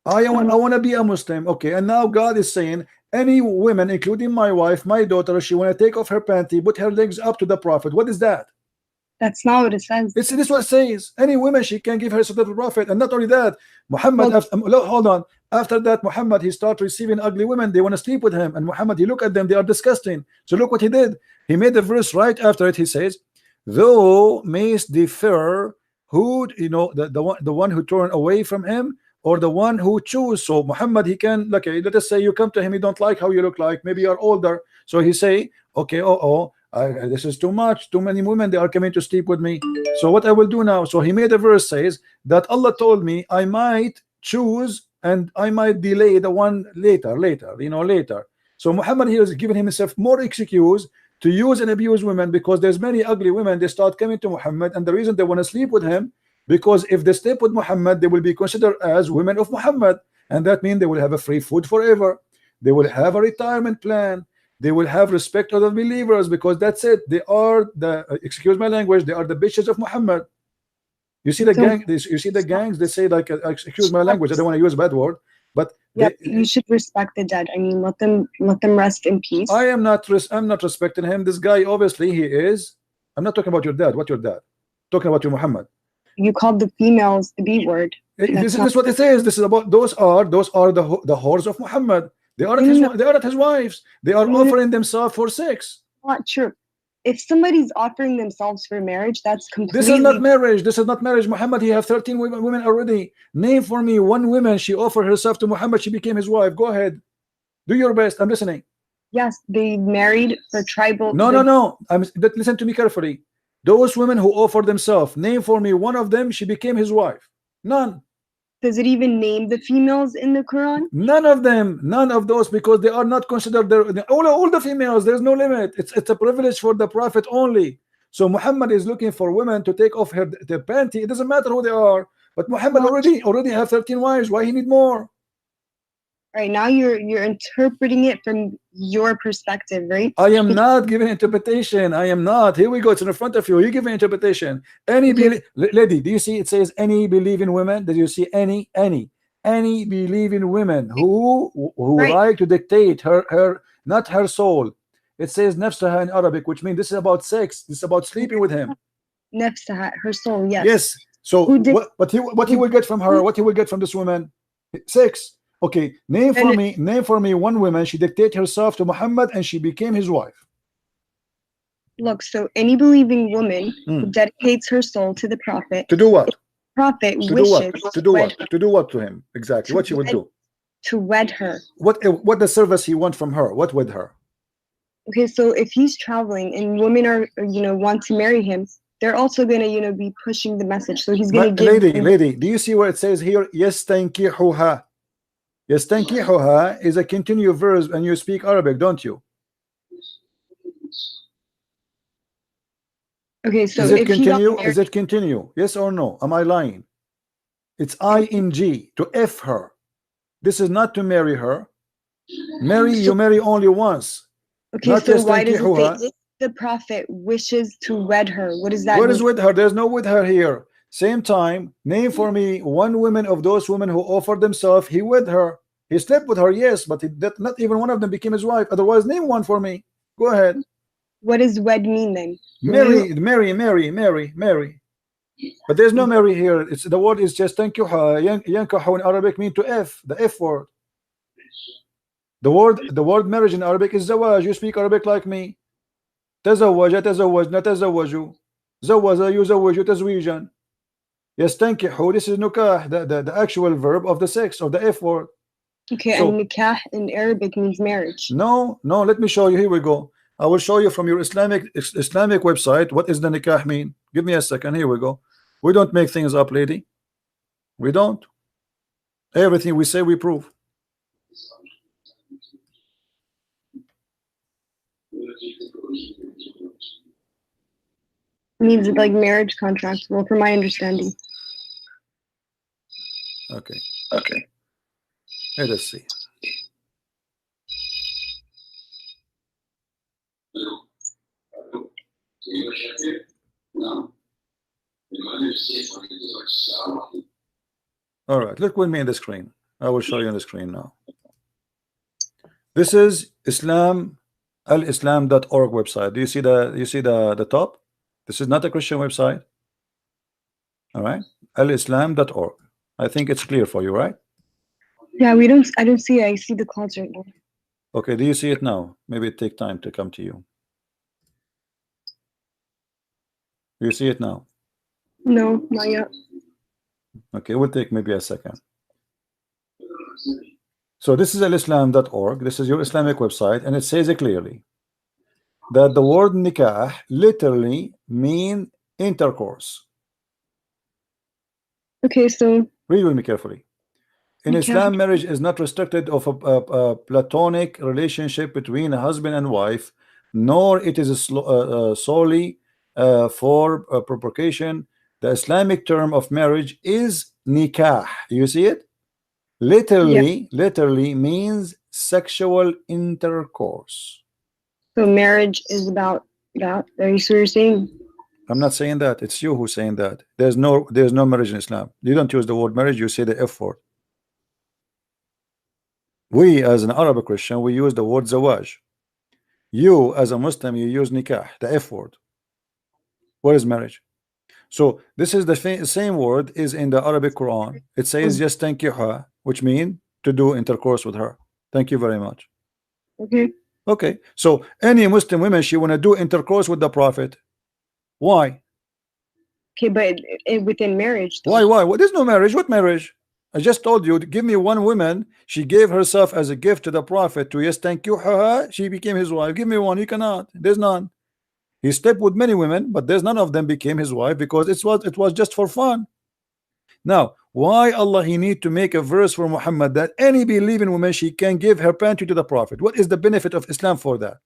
I want to be a Muslim. Okay, and now God is saying any woman, including my wife, my daughter, she want to take off her panty, put her legs up to the Prophet. What is that? That's not what it says. This is what it says. Any woman she can give her to the Prophet. And not only that, Muhammad, hold on. After that, Muhammad, he started receiving ugly women. They want to sleep with him. And Muhammad, he look at them, they are disgusting. So look what he did. He made the verse right after it. He says, "Thou mayst defer who, the one who turn away from him, or the one who choose." So Muhammad, he can, okay, let us say you come to him, you don't like how you look like, maybe you're older. So he say, okay, this is too much, too many women, they are coming to sleep with me. So what I will do now? So he made a verse says that Allah told me I might choose and I might delay the one later. So Muhammad here is giving himself more excuse to use and abuse women, because there's many ugly women, they start coming to Muhammad, and the reason they want to sleep with him, because if they sleep with Muhammad, they will be considered as women of Muhammad, and that means they will have a free food forever, they will have a retirement plan, they will have respect of the believers, because that's it. They are excuse my language, they are the bitches of Muhammad. You see the gangs, they say, like, excuse my language, I don't want to use a bad word, but you should respect the dead. I mean, let them rest in peace. I'm not respecting him. This guy, obviously he is. I'm not talking about your dad. What your dad? Talking about your Muhammad. You called the females the B word. This is what it says. This is about those are the whores of Muhammad. They are not his wives. They are offering themselves for sex. Not true. If somebody's offering themselves for marriage, that's completely. This is not marriage. This is not marriage. Muhammad, he have 13 women already. Name for me one woman she offered herself to Muhammad. She became his wife. Go ahead. Do your best. I'm listening. Yes, they married for tribal. No. Listen to me carefully. Those women who offered themselves, name for me one of them. She became his wife. None. Does it even name the females in the Quran? None of them, none of those, because they are not considered all the females. There's no limit. It's a privilege for the Prophet only. So Muhammad is looking for women to take off their panty. It doesn't matter who they are. But Muhammad already have 13 wives. Why he need more? Right now you're interpreting it from your perspective, right? I am not giving interpretation. I am not. Here we go. It's in front of you. You give an interpretation. Lady, do you see it says any believing women? Did you see any believing women who like to dictate her not her soul? It says nafsaha in Arabic, which means this is about sex. This is about sleeping with him. Nafsaha, her soul. Yes. Yes. So what he will get from her? What he will get from this woman? Sex. Okay, name for me one woman she dictated herself to Muhammad and she became his wife. Look, so any believing woman who dedicates her soul to the Prophet. To do what? Prophet to wishes do what? To do what to him? Exactly. What she would do? to wed her. What the service he want from her? What with her? Okay, so if he's traveling and women are, want to marry him, they're also gonna, be pushing the message. So he's gonna give. Lady, do you see where it says here? Yastankihuha. Yastankihuha is a continuous verse, and you speak Arabic, don't you? Okay, so is it continue? Is it continue? Yes or no? Am I lying? It's ing to f her. This is not to marry her. You marry only once. Okay, not so why does it say if the prophet wishes to wed her? What does that mean? What is with her? There's no with her here. Same time, name for me one woman of those women who offered themselves. He with her. He slept with her, yes, but not even one of them became his wife. Otherwise, name one for me. Go ahead. What does wed mean then? Marry. But there's no marry here. It's the word is just tankiha. Yankahu in Arabic mean to f, the f word. The word marriage in Arabic is zawaj. You speak Arabic like me. تزوج تزوجنا تزوجوا زوج يزوج تزويجا يستنكحوا. This is nikah, the actual verb of the sex of the f word. Okay, so, and nikah in Arabic means marriage. No, let me show you. Here we go. I will show you from your Islamic website what is the nikah mean. Give me a second. Here we go. We don't make things up, lady. We don't. Everything we say we prove. Means like marriage contract. Well, from my understanding. Okay. Let us see. All right, look with me in the screen. I will show you on the screen now. This is alislam.org website. Do you see the top? This is not a Christian website. All right, alislam.org. I think it's clear for you, right? Yeah, I don't see it. I see the clouds right now. Okay, do you see it now? Maybe it take time to come to you. Do you see it now? No, not yet. Okay, it will take maybe a second. So this is alislam.org. This is your Islamic website, and it says it clearly that the word nikah literally mean intercourse. Okay, so read with me carefully. In Islam, marriage is not restricted of a platonic relationship between a husband and wife, nor it is solely for procreation. The Islamic term of marriage is nikah. You see it? Literally means sexual intercourse. So marriage is about that. Are you sure you're saying? I'm not saying that. It's you who's saying that. There's no marriage in Islam. You don't use the word marriage. You say the F word. We as an Arab Christian, we use the word zawaj. You as a Muslim, you use nikah, the F word. What is marriage? So this is the same word is in the Arabic Quran. It says just tankiha, which means to do intercourse with her. Thank you very much. Okay. So any Muslim woman, she want to do intercourse with the Prophet. Why? Okay, but within marriage. Though. Why? Well, there's no marriage. What marriage? I just told you, give me one woman. She gave herself as a gift to the Prophet to yastankihuha. She became his wife. Give me one. You cannot. There's none. He slept with many women, but there's none of them became his wife because it was just for fun. Now, why Allah he need to make a verse for Muhammad that any believing woman she can give her panty to the Prophet? What is the benefit of Islam for that?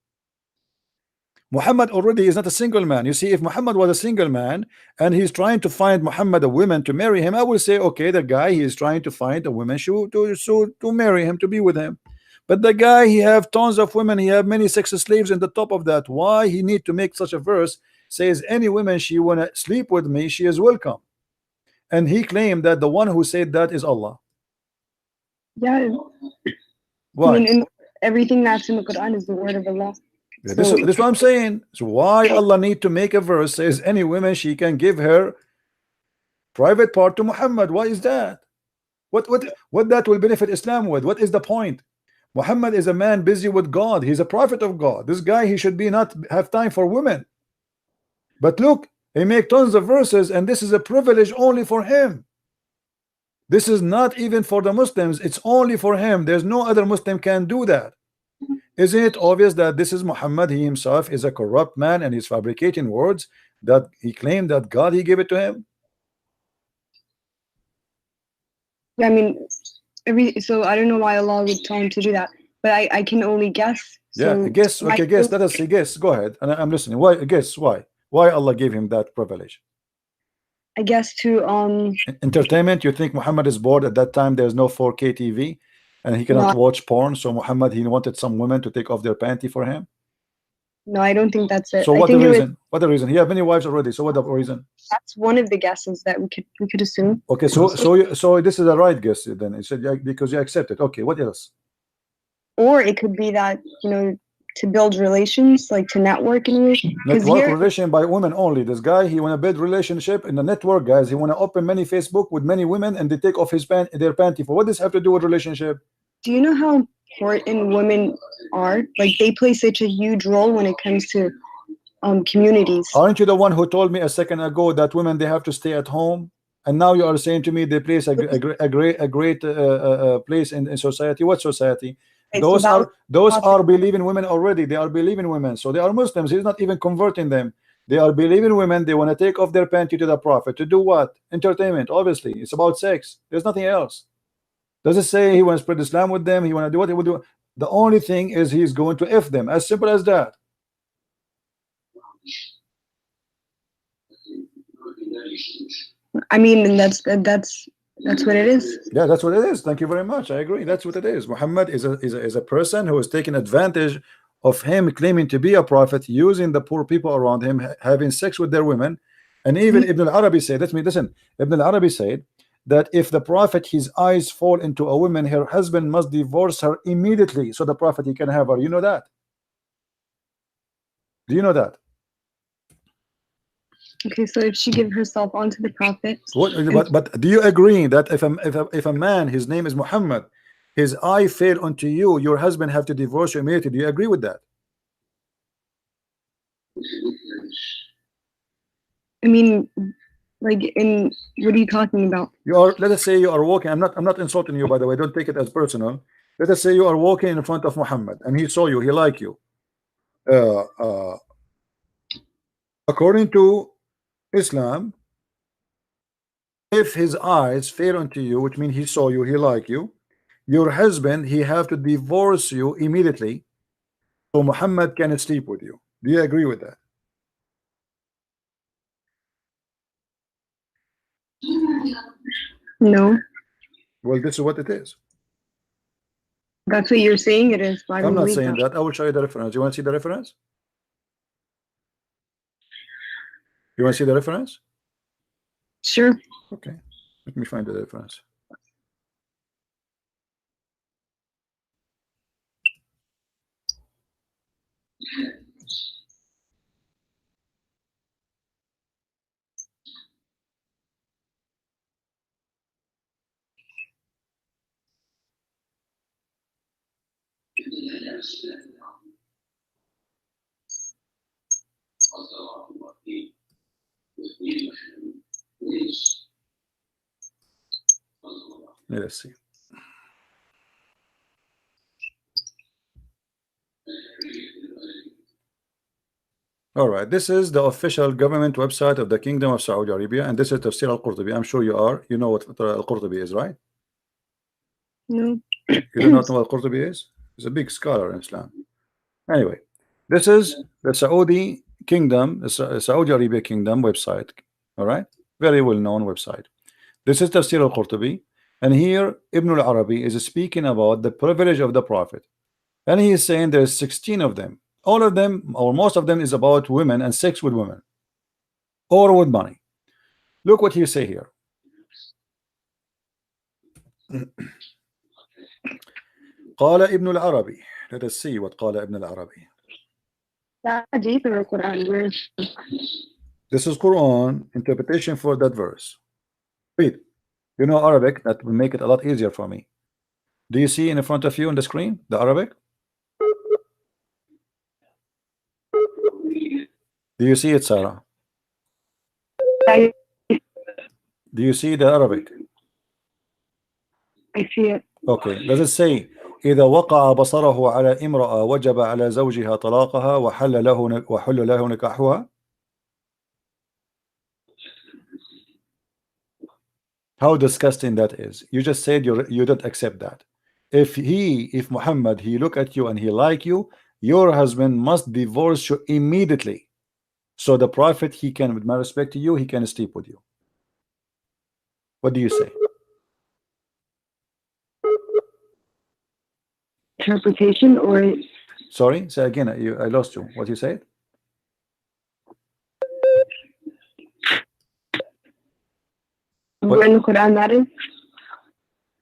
Muhammad already is not a single man. You see, if Muhammad was a single man and he's trying to find Muhammad a woman to marry him, I will say, okay, the guy he is trying to find a woman to marry him, to be with him. But the guy, he have tons of women, he have many sex slaves in the top of that. Why he need to make such a verse? Says any woman she wanna sleep with me, she is welcome. And he claimed that the one who said that is Allah. Yeah. Why? I mean, everything that's in the Quran is the word of Allah. Yeah, this is what I'm saying. So why Allah need to make a verse says any woman she can give her private part to Muhammad? Why is that? What that will benefit Islam with? What is the point? Muhammad is a man busy with God. He's a prophet of God. This guy, he should be not have time for women. But look, he make tons of verses, and this is a privilege only for him. This is not even for the Muslims, it's only for him. There's no other Muslim can do that. Isn't it obvious that this is Muhammad? He himself is a corrupt man and he's fabricating words that he claimed that God he gave it to him. I mean, so I don't know why Allah would tell him to do that, but I can only guess. So Yeah, guess. Okay, guess. Let us see. Guess. Go ahead. And I'm listening. Why? Guess why? Why Allah gave him that privilege? I guess to entertainment. You think Muhammad is bored at that time? There's no 4K TV, and he cannot watch porn. So Muhammad, he wanted some women to take off their panty for him. No, I don't think that's it. So what the reason? What the reason? He had many wives already. So what the reason? That's one of the guesses that we could assume. Okay, so this is a right guess then. It said because you accept it. Okay, what else? Or it could be that, you know, to build relations, like to network in a way. Network relation by women only. This guy, he want to build relationship in the network, guys. He want to open many Facebook with many women, and they take off their panty for. What does this have to do with relationship? Do you know how important women are? Like they play such a huge role when it comes to communities. Aren't you the one who told me a second ago that women, they have to stay at home? And now you are saying to me they place a great place in society. What society? Those are believing women already. They are believing women, so they are Muslims. He's not even converting them. They are believing women. They want to take off their panty to the Prophet to do what? Entertainment. Obviously, it's about sex. There's nothing else. Does it say he want to spread Islam with them? He want to do what he would do? The only thing is he's going to F them. As simple as that. I mean, that's what it is. Yeah, that's what it is. Thank you very much. I agree. That's what it is. Muhammad is a person who is taking advantage of him claiming to be a prophet, using the poor people around him, having sex with their women. And even Ibn al-Arabi said, listen, Ibn al-Arabi said that if the prophet, his eyes fall into a woman, her husband must divorce her immediately so the prophet, he can have her. You know that? Do you know that? Okay, so if she give herself onto the prophet, but do you agree that if a man, his name is Muhammad, his eye fail onto you, your husband have to divorce you immediately? Do you agree with that? I mean, like, what are you talking about? You are, let us say you are walking. I'm not insulting you, by the way. Don't take it as personal. Let us say you are walking in front of Muhammad and he saw you, he like you. According to Islam, if his eyes fail onto you, which means he saw you, he like you, your husband, he have to divorce you immediately so Muhammad can sleep with you. Do you agree with that? No. Well, this is what it is. That's what you're saying it is. I'm not saying that. I will show you the reference. You want to see the reference? You want to see the reference? Sure. Okay. Let me find the reference. Let's see. All right, this is the official government website of the Kingdom of Saudi Arabia, and this is Tafsir al-Qurtubi. I'm sure you know what al-Qurtubi is, right? No. You do not know what al-Qurtubi is? He's a big scholar in Islam. Anyway, this is the Saudi Kingdom, the Saudi Arabia Kingdom website. All right, very well-known website. This is Tafsir al-Qurtubi, and here Ibn al-Arabi is speaking about the privilege of the Prophet, and he is saying there's 16 of them. All of them, or most of them, is about women and sex with women or with money. Look what he say here. قال ابن العربي. Let us see what قال ابن العربي. This is Quran interpretation for that verse. Read. You know Arabic, that will make it a lot easier for me. Do you see in front of you on the screen the Arabic? Do you see it, Sarah? Do you see the Arabic? I see it. Okay, does it say إذا وقع بصره على امرأة وجب على زوجها طلاقها وحل له نكاحها? How disgusting that is. You just said you don't accept that. If Muhammad, he look at you and he like you, your husband must divorce you immediately. So the prophet, he can, with my respect to you, he can sleep with you. What do you say? Interpretation or? Sorry, say again. I lost you. What you said? Where in the Quran that is?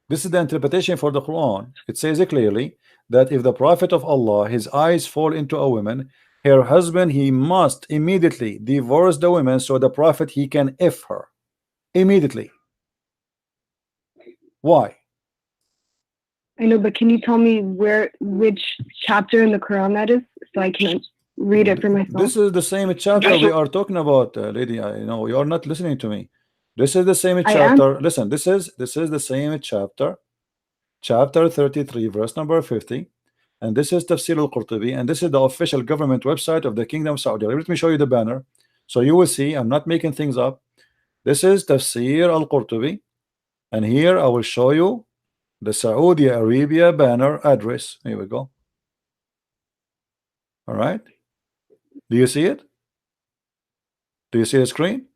This is the interpretation for the Quran. It says it clearly that if the Prophet of Allah, his eyes fall into a woman, her husband, he must immediately divorce the woman so the Prophet, he can F her immediately. Why? I know, but can you tell me which chapter in the Quran that is, so I can read it for myself? This is the same chapter we are talking about, lady. I know you are not listening to me. This is the same chapter. Listen, this is the same chapter, chapter 33, verse number 50, and this is Tafsir al-Qurtubi, and this is the official government website of the Kingdom of Saudi Arabia. Let me show you the banner, so you will see I'm not making things up. This is Tafsir al-Qurtubi, and here I will show you the Saudi Arabia banner address. Here we go. All right. Do you see it? Do you see the screen?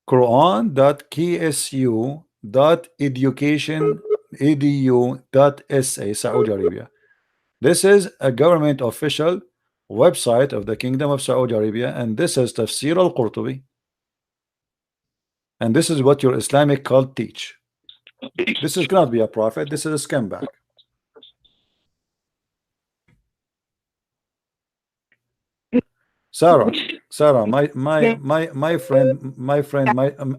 Quran.ksu.education.edu.sa, Saudi Arabia. This is a government official website of the Kingdom of Saudi Arabia, and this is Tafsir al-Qurtubi. And this is what your Islamic cult teach. This is cannot be a prophet. This is a scumbag. Sarah, my friend,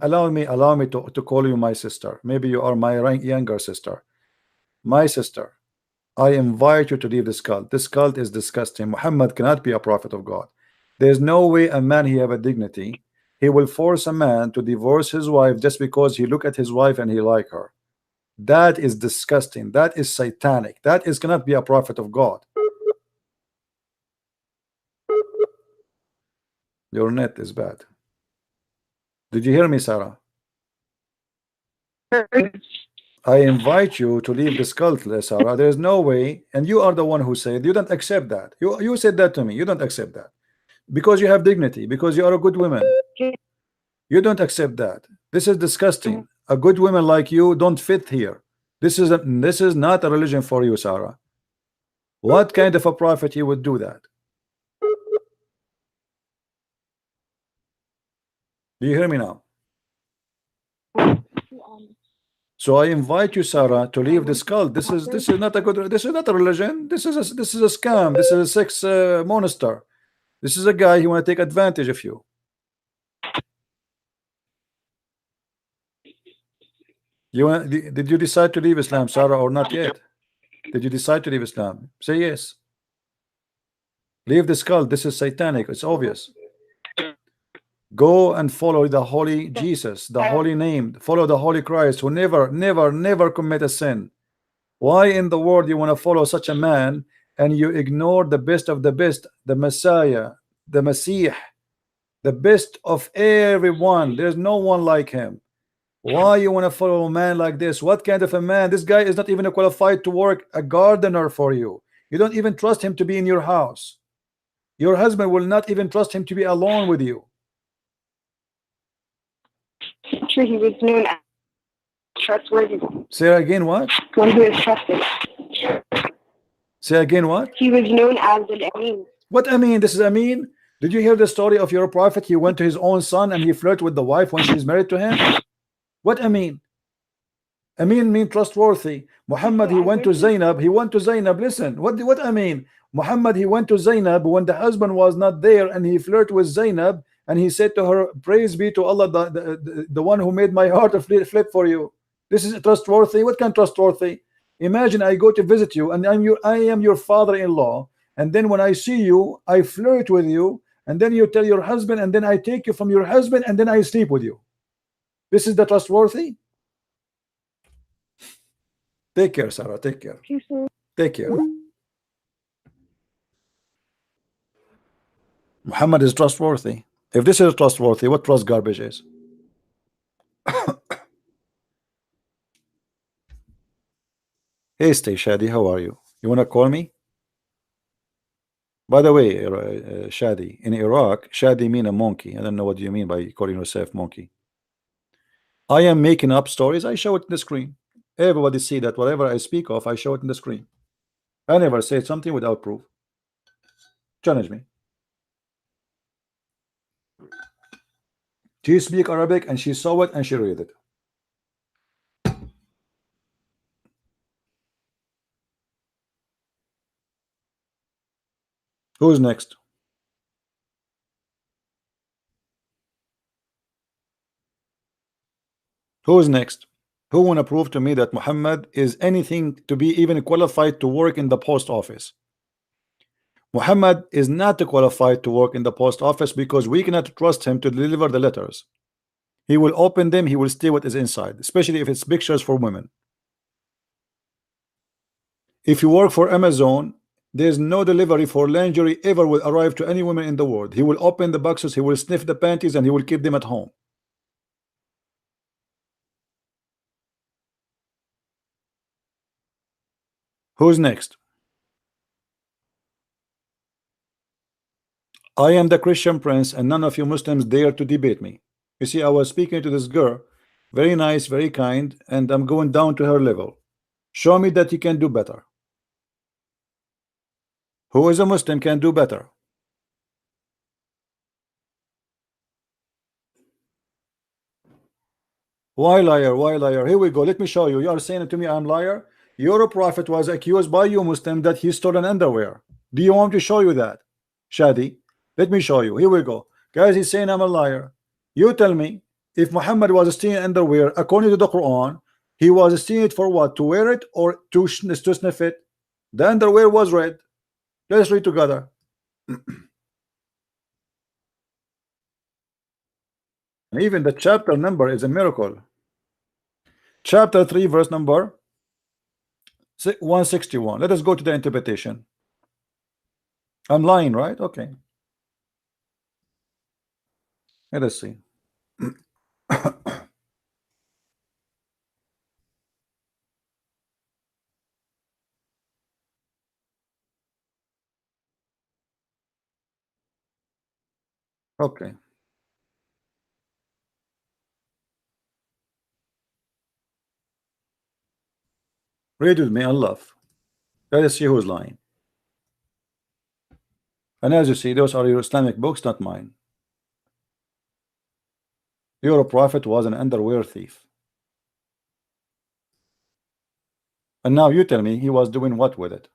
allow me to call you my sister. Maybe you are my younger sister. My sister, I invite you to leave this cult. This cult is disgusting. Muhammad cannot be a prophet of God. There's no way a man, he have a dignity. He will force a man to divorce his wife just because he look at his wife and he like her. That is disgusting. That is satanic. That is cannot be a prophet of God. Your net is bad. Did you hear me, Sarah? I invite you to leave this cult, Sarah. There's no way, and you are the one who said you don't accept that. You said that to me. You don't accept that because you have dignity, because you are a good woman. You don't accept that. This is disgusting. A good woman like you don't fit here. This is not a religion for you, Sarah. What kind of a prophet you would do that? Do you hear me now? So I invite you, Sarah, to leave this cult. This is not a good. This is not a religion. This is a scam. This is a sex monster. This is a guy who want to take advantage of you. Did you decide to leave Islam, Sarah, or not yet? Did you decide to leave Islam? Say yes. Leave this cult. This is satanic. It's obvious. Go and follow the holy Jesus, the holy name. Follow the holy Christ who never commit a sin. Why in the world you want to follow such a man and you ignore the best of the best, the Messiah, the Messiah, the best of everyone? There's no one like him. Why you want to follow a man like this? What kind of a man? This guy is not even qualified to work a gardener for you. You don't even trust him to be in your house. Your husband will not even trust him to be alone with you. Sure, he was known as trustworthy. Say again what? One who is trusted. Say again what? He was known as an Amin. What Amin? This is Amin. Did you hear the story of your prophet? He went to his own son and he flirted with the wife when she's married to him. What Amin? Amin means trustworthy. Muhammad, he went to Zainab. He went to Zainab. Listen, what Amin? Muhammad, he went to Zainab when the husband was not there and he flirted with Zainab and he said to her, praise be to Allah, the one who made my heart flip for you. This is trustworthy. What kind of trustworthy? Imagine I go to visit you and I am your father-in-law, and then when I see you, I flirt with you, and then you tell your husband, and then I take you from your husband, and then I sleep with you. This is the trustworthy? Take care, Sarah. Take care. Take care. Muhammad is trustworthy. If this is trustworthy, what trust garbage is? Hey, Stay Shadi, how are you? You want to call me? By the way, Shadi, in Iraq, Shadi mean a monkey. I don't know what you mean by calling yourself monkey. I am making up stories. I show it in the screen. Everybody see that whatever I speak of, I show it in the screen. I never say something without proof. Challenge me. She speak Arabic and she saw it and she read it. Who's next? Who's next? Who want to prove to me that Muhammad is anything to be even qualified to work in the post office? Muhammad is not qualified to work in the post office because we cannot trust him to deliver the letters. He will open them, he will steal what is inside, especially if it's pictures for women. If you work for Amazon, there's no delivery for lingerie ever will arrive to any woman in the world. He will open the boxes, he will sniff the panties, and he will keep them at home. Who's next? I am the Christian prince, and none of you Muslims dare to debate me. You see, I was speaking to this girl, very nice, very kind, and I'm going down to her level. Show me that you can do better. Who is a Muslim can do better? Why liar? Why liar? Here we go. Let me show you. You are saying to me I'm liar. Your prophet was accused by you Muslim that he stole an underwear. Do you want me to show you that? Shadi, let me show you. Here we go. Guys, he's saying I'm a liar. You tell me, if Muhammad was stealing underwear, according to the Quran, he was stealing it for what? To wear it or to sniff it? The underwear was red. Let's read together. Even the chapter number is a miracle. Chapter 3, verse number 161. Let us go to the interpretation. I'm lying, right? Okay. Let us see. Okay. Read with me and laugh. Let us see who's lying. And as you see, those are your Islamic books, not mine. Your prophet was an underwear thief. And now you tell me he was doing what with it?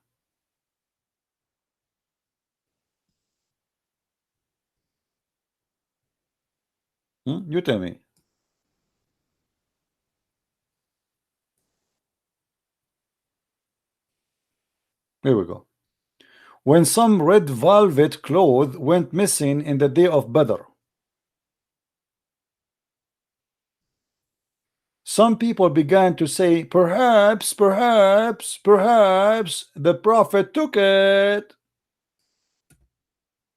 You tell me. Here we go. When some red velvet cloth went missing in the day of Badr, some people began to say, perhaps the prophet took it.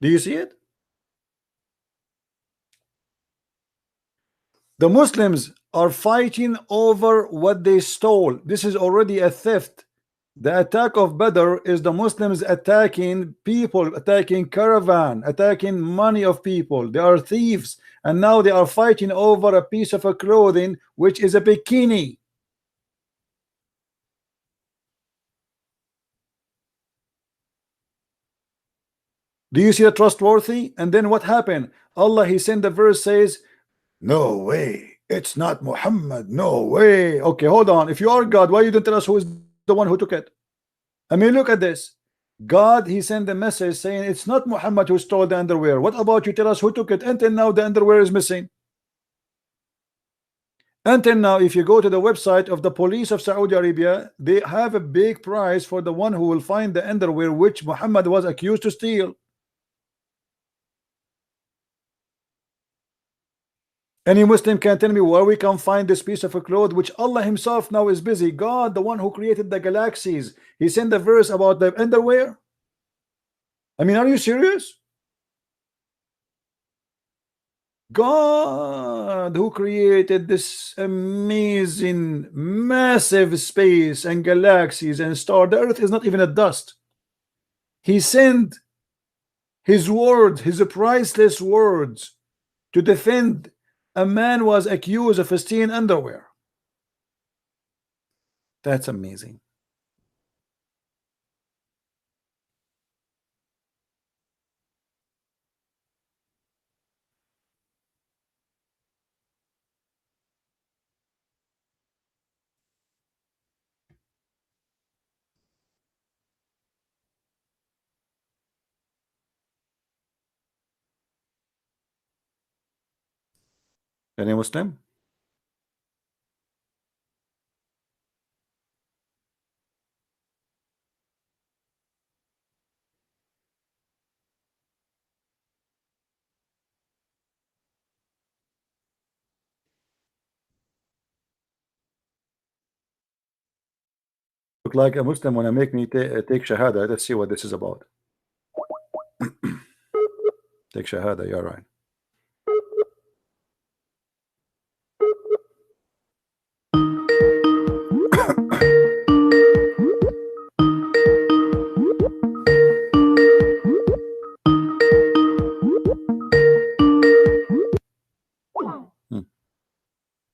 Do you see it? The Muslims are fighting over what they stole. This is already a theft. The attack of Badr is the Muslims attacking people, attacking caravan, attacking money of people. They are thieves, and now they are fighting over a piece of a clothing which is a bikini. Do you see the trustworthy? And then what happened? Allah, he sent the verse says, no way, it's not Muhammad, no way. Okay, hold on. If you are God, why you don't tell us who is the one who took it? I mean, look at this. God, he sent a message saying it's not Muhammad who stole the underwear. What about you tell us who took it? Until now the underwear is missing. Until now, if you go to the website of the police of Saudi Arabia, they have a big prize for the one who will find the underwear which Muhammad was accused to steal. Any Muslim can tell me where we can find this piece of a cloth which Allah himself now is busy. God, the one who created the galaxies, he sent a verse about the underwear. I mean, are you serious? God, who created this amazing massive space and galaxies and stars, the earth is not even a dust. He sent his word, his priceless words, to defend a man was accused of stealing underwear. That's amazing. Any Muslim? Look like a Muslim when I make me take Shahada. Let's see what this is about. Take Shahada, you're right.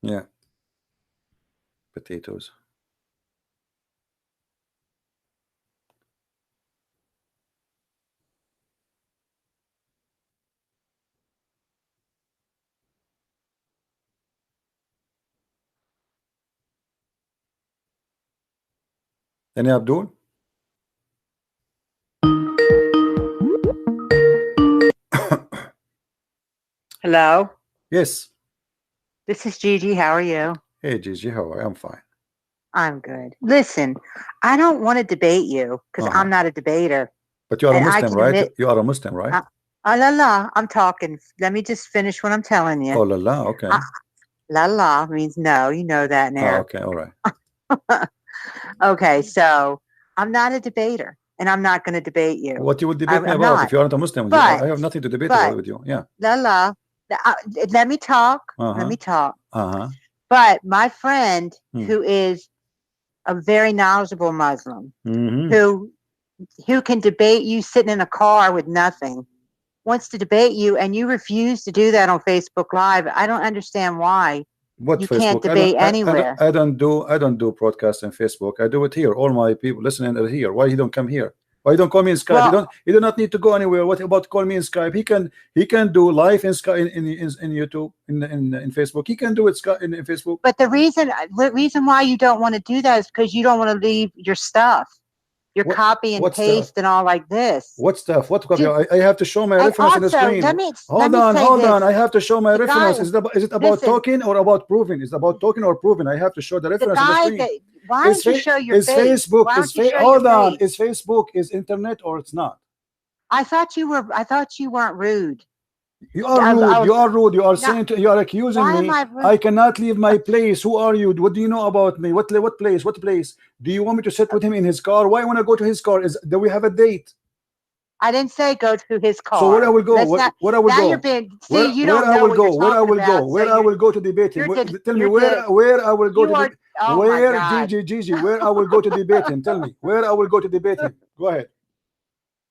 Yeah. Potatoes. Any Abdul? Hello. Yes. This is Gigi. How are you? Hey Gigi, how are you? I'm fine. I'm good. Listen, I don't want to debate you because I'm not a debater. But you are a And I Muslim, can right? admit- You are a Muslim, right? La la, I'm talking. Let me just finish what I'm telling you. Oh la la, okay. La la means no. You know that Oh, now. okay, all right. Okay, so I'm not a debater, and I'm not going to debate you. What you would debate me I'm about not. if you aren't a Muslim? But- I have nothing to debate about with you. Yeah. La la. Let me talk. Let me talk. But my friend, who is a very knowledgeable Muslim, who can debate you sitting in a car with nothing, wants to debate you, and you refuse to do that on Facebook Live. I don't understand why. What you Facebook? Can't debate anywhere. I don't do broadcast on Facebook. I do it here. All my people listening are here. Why he don't come here? Why you don't call me in Skype? Well, you do not need to go anywhere. What about call me in Skype? He can do live in Skype in YouTube in Facebook. He can do it in Facebook. But the reason why you don't want to do that is because you don't want to leave your stuff. Your copy and paste stuff? And all like this. What stuff? What copy? I have to show my reference on the screen. Hold on. I have to show my reference. Is it about talking or about proving? Is it about talking or proving? I have to show the reference on the screen. Why don't you show your face? Facebook hold on. Is Facebook is internet or it's not? I thought you weren't rude. You are rude. You are rude. You are saying you are accusing me. I cannot leave my place. Who are you? What do you know about me? What place? What place? Do you want me to sit with him in his car? Why want to go to his car? Do we have a date? I didn't say go to his car. So where I will go? Where I will go? You're being, see, you don't know what you're talking Where I will about, go? Where I will go to debate him? Tell me where I will go to. Where Gigi? Where I will go to debate him? Tell me where I will go to debate him. Go ahead.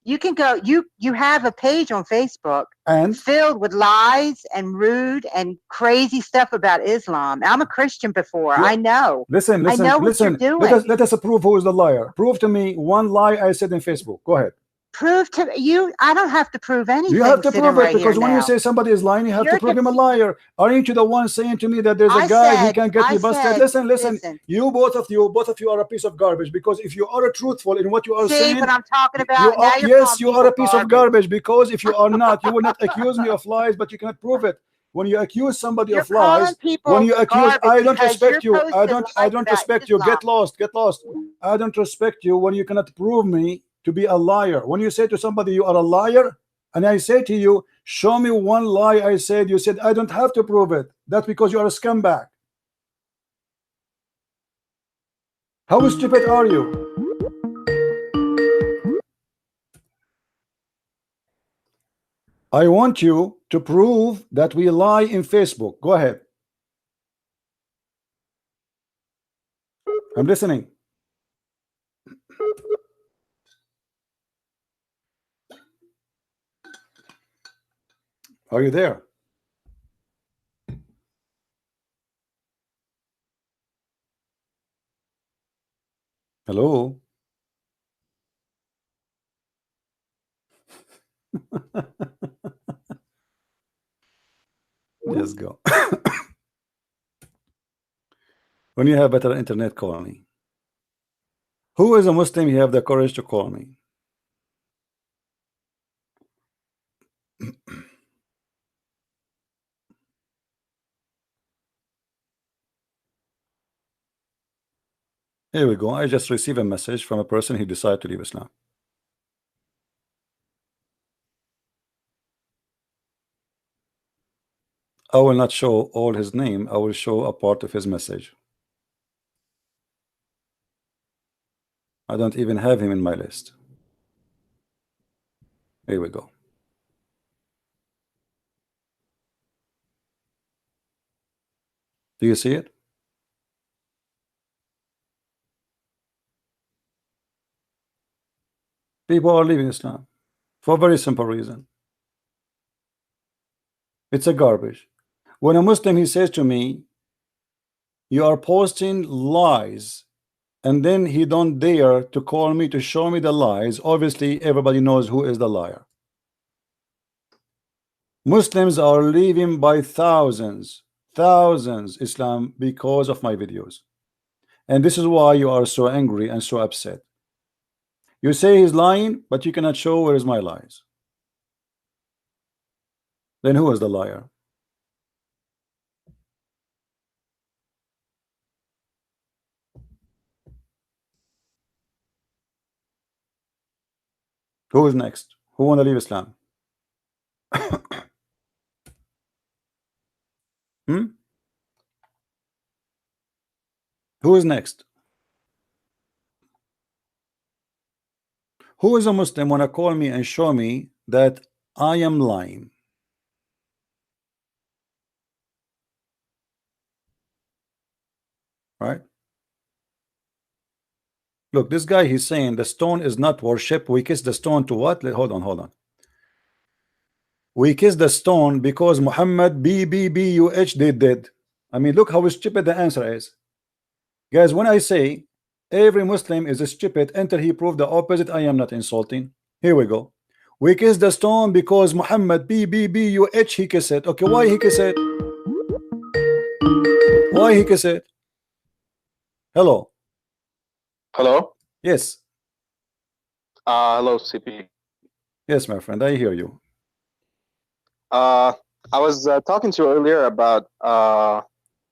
You can go. You have a page on Facebook and filled with lies and rude and crazy stuff about Islam. I'm a Christian before. I know. Listen. I know what you're doing. Let us prove who is the liar. Prove to me one lie I said in Facebook. Go ahead. Prove to you. I don't have to prove anything. You have to prove it because when you say somebody is lying, you have to prove him a liar. Aren't you the one saying to me that there's a guy he can get you busted? Listen. You both of you are a piece of garbage because if you are truthful in what you are saying, what I'm talking about. Yes, you are a piece of garbage because if you are not, you will not accuse me of lies, but you cannot prove it. When you accuse somebody of lies, when you accuse, I don't respect you. I don't respect you. Get lost. I don't respect you when you cannot prove me to be a liar. When you say to somebody you are a liar, and I say to you, Show me one lie I said. You said I don't have to prove it. That's because you are a scumbag. How stupid are you? I want you to prove that we lie in Facebook. Go ahead. I'm listening. Are you there? Hello? Just go. When you have better internet, call me. Who is a Muslim? You have the courage to call me. Here we go. I just received a message from a person who decided to leave Islam. I will not show all his name. I will show a part of his message. I don't even have him in my list. Here we go. Do you see it? People are leaving Islam for a very simple reason. It's a garbage. When a Muslim, he says to me, you are posting lies, and then he don't dare to call me to show me the lies. Obviously everybody knows who is the liar. Muslims are leaving by thousands Islam because of my videos, and this is why you are so angry and so upset. You say he's lying, but you cannot show where is my lies. Then who is the liar? Who is next? Who want to leave Islam? Who is next? Who is a Muslim want to call me and show me that I am lying? Right? Look, this guy, he's saying the stone is not worship. We kiss the stone to what? Hold on. We kiss the stone because Muhammad BBBUH did. I mean, look how stupid the answer is. Guys, when I say every Muslim is stupid until he proved the opposite, I am not insulting. Here we go. We kiss the stone because Muhammad BBBUH he kiss it. Okay, why he kiss it? Why he kiss it? Hello. Hello. Yes. Hello, CP. Yes, my friend, I hear you. I was talking to you earlier about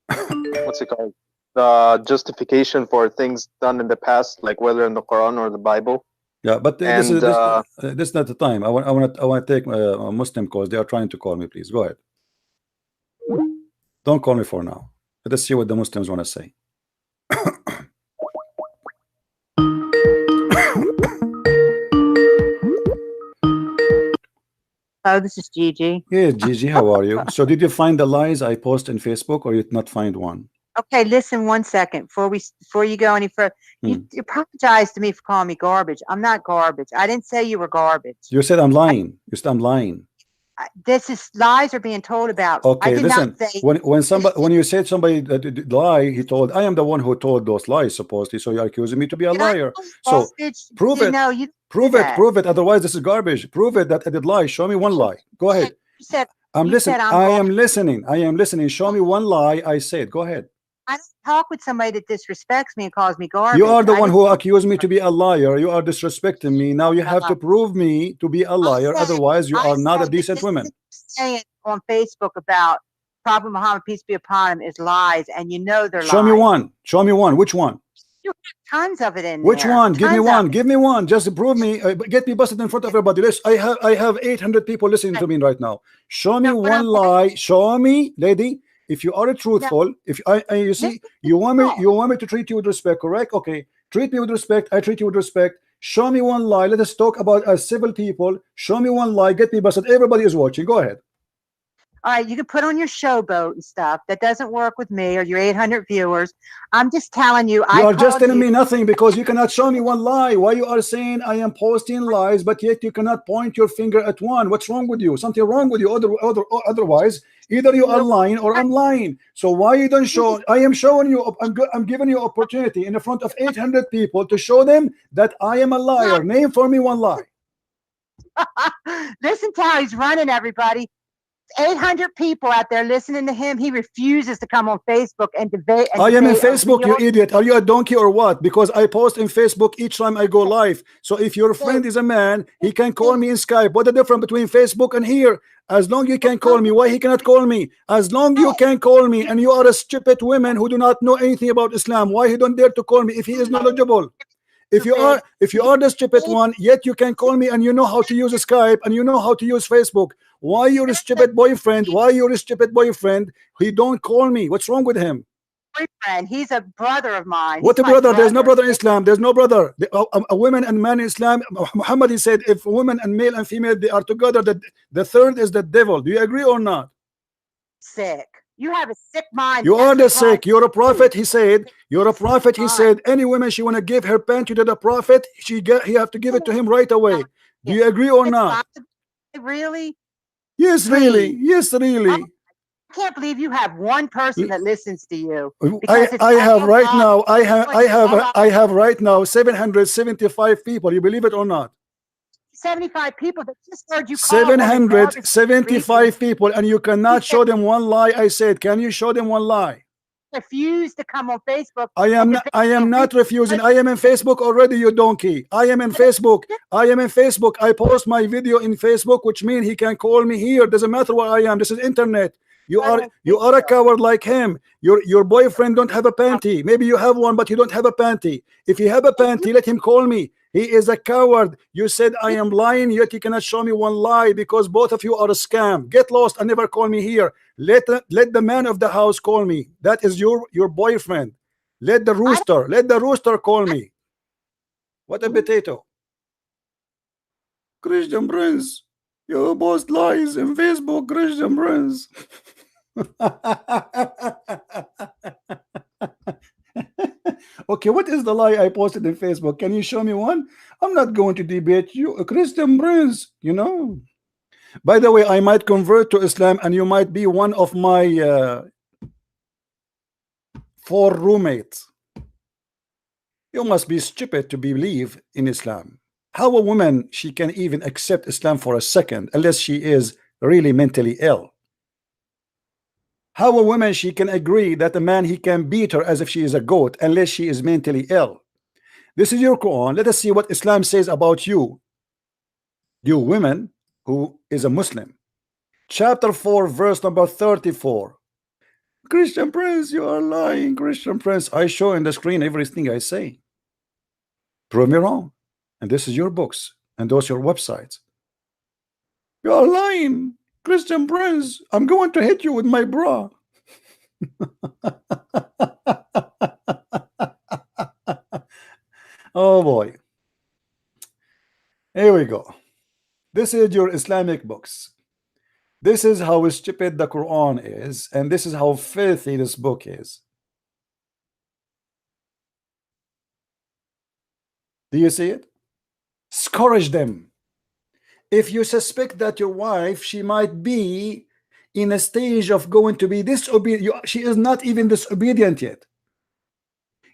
what's it called? The justification for things done in the past, like whether in the Quran or the Bible. Yeah, but this is not the time. I want to take a Muslim calls. They are trying to call me. Please go ahead. Don't call me for now. Let us see what the Muslims want to say. Oh, this is Gigi. Yes, Gigi, how are you? So did you find the lies I post in Facebook, or you did not find one? Okay, listen 1 second before you go any further. You apologize to me for calling me garbage. I'm not garbage. I didn't say you were garbage. You said I'm lying. You said I'm lying. This is lies are being told about. Okay, I did listen. Not say when you said somebody did lie, he told I am the one who told those lies supposedly. So you're accusing me to be a liar. So prove it. No, you prove it. Prove it. Otherwise, this is garbage. Prove it that I did lie. Show me one lie. Go ahead. You said I'm listening. I am listening. I am listening. Show me one lie I said. Go ahead. I don't talk with somebody that disrespects me and calls me garbage. You are the one who accused me to be a liar. You are disrespecting me. Now you have to prove me to be a liar. Otherwise, you are not a decent woman. Saying on Facebook about Prophet Muhammad, peace be upon him, is lies, and you know they're lies. Show me one. Show me one. Which one? tons of it in Which there. one? Give me Tons one. of it. Give me one. Just prove me. Get me busted in front of everybody. I have 800 people listening to me right now. Show me one lie. Show me, lady. If you are truthful, if you see, you want me to treat you with respect, correct? Okay, treat me with respect. I treat you with respect. Show me one lie. Let us talk about as civil people. Show me one lie. Get me busted. Everybody is watching. Go ahead. All right, you can put on your showboat and stuff. That doesn't work with me or your 800 viewers. I'm just telling you. You are just telling me nothing because you cannot show me one lie. Why you are saying I am posting lies, but yet you cannot point your finger at one? What's wrong with you? Something wrong with you. Otherwise, either you are lying or I'm lying. So why you don't show? I am showing you. I'm giving you opportunity in the front of 800 people to show them that I am a liar. Name for me one lie. Listen to how he's running, everybody. 800 people out there listening to him. He refuses to come on Facebook and debate. I am in Facebook, you idiot. Are you a donkey or what? Because I post in Facebook each time I go live. So if your friend is a man, he can call me in Skype. What the difference between Facebook and here? As long you can call me, why he cannot call me? As long you can call me, and you are a stupid woman who do not know anything about Islam, why he don't dare to call me if he is knowledgeable? If you are the stupid one, yet you can call me and you know how to use Skype and you know how to use Facebook. Why your stupid boyfriend? Why your stupid boyfriend? He don't call me. What's wrong with him? Boyfriend. He's a brother of mine. What a brother? There's no brother in Islam. There's no brother. A woman and man in Islam. Muhammad, he said, if woman and male and female they are together, the third is the devil. Do you agree or not? Sick. You have a sick mind. You are the sick. You're a prophet. He said. You're a prophet. He said. Any woman she want to give her panty to the prophet, he have to give it to him right away. Do you agree or not? Really? Yes, really. Yes, really. I can't believe you have one person that listens to you. I have right now. I have right now 775 people. You believe it or not? 75 people that just heard you. 775 people, and you cannot show them one lie. I said, can you show them one lie? Refuse to come on Facebook. I am not refusing. I am in Facebook already, you donkey. I am in Facebook. I am in Facebook. I post my video in Facebook, which means he can call me here. Doesn't matter where I am. This is internet. You are a coward like him. Your boyfriend don't have a panty. Maybe you have one, but you don't have a panty. If you have a panty, let him call me. He is a coward. You said I am lying, yet you cannot show me one lie because both of you are a scam. Get lost and never call me here. Let the man of the house call me. That is your boyfriend. Let the rooster call me. What a potato. Christian Prince, you post lies in Facebook, Christian Prince. Okay, what is the lie I posted in Facebook? Can you show me one? I'm not going to debate you, Christian Prince, you know. By the way, I might convert to Islam and you might be one of my 4 roommates. You must be stupid to believe in Islam. How a woman, she can even accept Islam for a second unless she is really mentally ill. How a woman, she can agree that a man, he can beat her as if she is a goat unless she is mentally ill. This is your Quran. Let us see what Islam says about you women who is a Muslim. Chapter 4 verse number 34. Christian Prince, you are lying. Christian Prince, I show in the screen everything I say. Prove me wrong. And this is your books and those your websites. You are lying. Christian Prince, I'm going to hit you with my bra. Oh boy. Here we go. This is your Islamic books. This is how stupid the Quran is, and this is how filthy this book is. Do you see it? Scourge them. If you suspect that your wife, she might be in a stage of going to be disobedient, she is not even disobedient yet.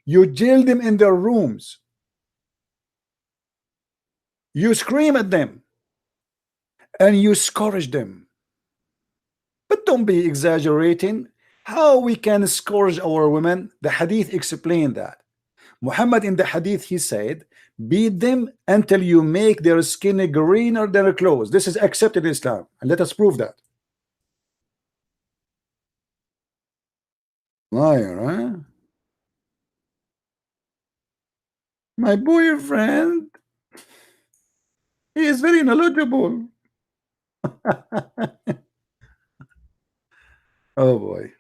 You jail them in their rooms. You scream at them. And you scourge them. But don't be exaggerating. How we can scourge our women? The hadith explained that. Muhammad in the hadith, he said, beat them until you make their skin greener than their clothes. This is accepted in Islam, and let us prove that. Liar, huh? My boyfriend, he is very knowledgeable. Oh boy.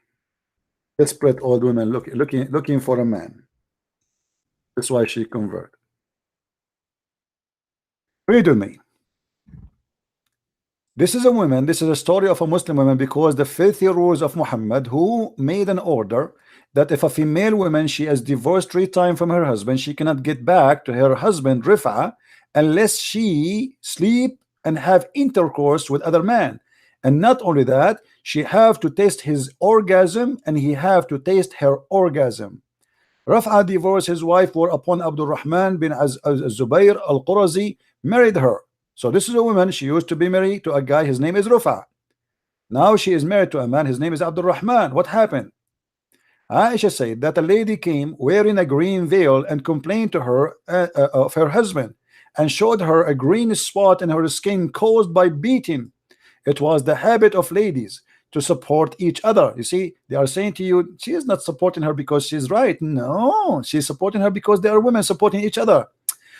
Desperate old woman looking for a man. That's why she convert. Read with me. This is a woman, this is a story of a Muslim woman, because the filthy rules of Muhammad, who made an order that if a female woman, she is divorced 3 times from her husband, she cannot get back to her husband Rifa unless she sleep and have intercourse with other men. And not only that, she have to taste his orgasm and he have to taste her orgasm. Rafa divorced his wife, whereupon Abdul Rahman bin Zubayr al-Qurazi married her. So this is a woman, she used to be married to a guy, his name is Rafa. Now she is married to a man, his name is Abdul Rahman. What happened? Aisha said that a lady came wearing a green veil and complained to her of her husband and showed her a green spot in her skin caused by beating. It was the habit of ladies to support each other. You see, they are saying to you, she is not supporting her because she's right. No, she's supporting her because they are women supporting each other.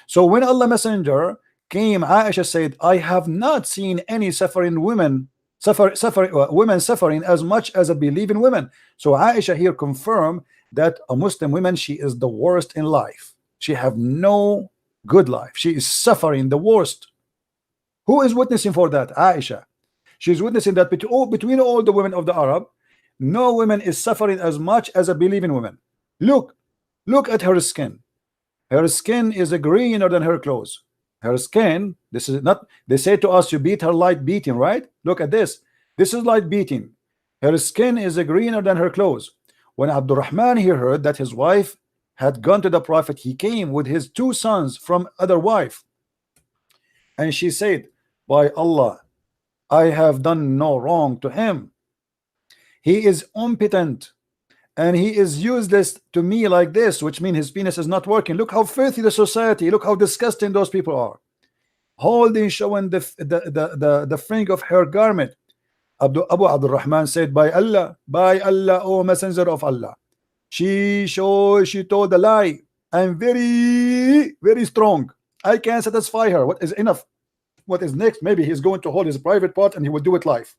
So when Allah Messenger came, Aisha said, I have not seen any suffering women women suffering as much as a believing women. So Aisha here confirmed that a Muslim woman, she is the worst in life. She have no good life. She is suffering the worst. Who is witnessing for that? Aisha. She's witnessing that between all the women of the Arab, no woman is suffering as much as a believing woman. Look at her skin. Her skin is greener than her clothes. Her skin, this is not, they say to us, you beat her light beating, right? Look at this. This is light beating. Her skin is greener than her clothes. When Abdurrahman here heard that his wife had gone to the Prophet, he came with his 2 sons from other wife. And she said, by Allah, I have done no wrong to him. He is impotent and he is useless to me like this, which means his penis is not working. Look how filthy the society, look how disgusting those people are. Holding, showing the fringe of her garment. Abu Abdul Rahman said, by Allah, O Messenger of Allah, she told a lie. I'm very, very strong. I can satisfy her. What is enough? What is next? Maybe he's going to hold his private part and he will do it live.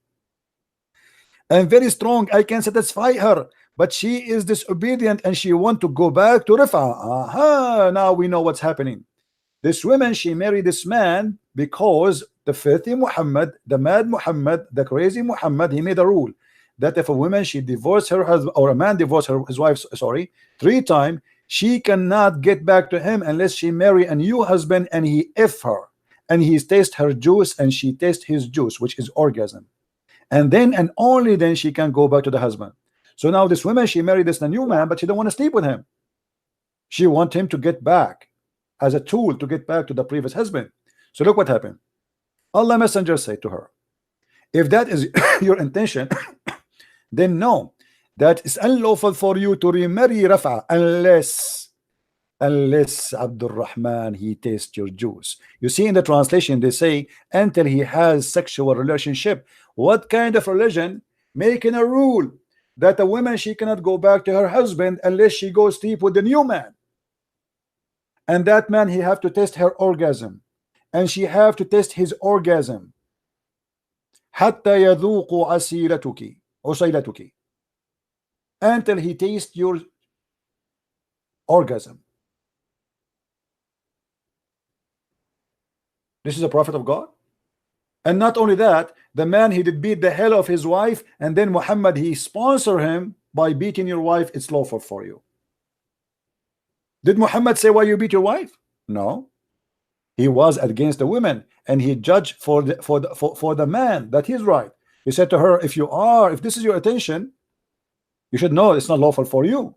I'm very strong. I can satisfy her, but she is disobedient and she want to go back to Rifa. Aha, now we know what's happening. This woman, she married this man because the filthy Muhammad, the mad Muhammad, the crazy Muhammad, he made a rule that if a woman, she divorced her husband, or a man divorced his wife, sorry, 3 times, she cannot get back to him unless she marry a new husband and he F her. And he tastes her juice and she tastes his juice, which is orgasm. And then and only then she can go back to the husband. So now this woman, she married this new man, but she don't want to sleep with him. She wants him to get back as a tool to get back to the previous husband. So look what happened. Allah Messenger said to her, if that is your intention, then know that it's unlawful for you to remarry Rafa unless Abdul Rahman, he tastes your juice. You see in the translation they say until he has sexual relationship. What kind of religion making a rule that a woman, she cannot go back to her husband unless she goes sleep with the new man, and that man, he have to test her orgasm and she have to test his orgasm حتى يذوق عسيلتك until he tastes your orgasm. This is a prophet of God. And not only that, the man, he did beat the hell of his wife, and then Muhammad, he sponsor him by beating your wife. It's lawful for you. Did Muhammad say why you beat your wife? No. He was against the women, and he judged for the man that he's right. He said to her, if this is your attention, you should know it's not lawful for you.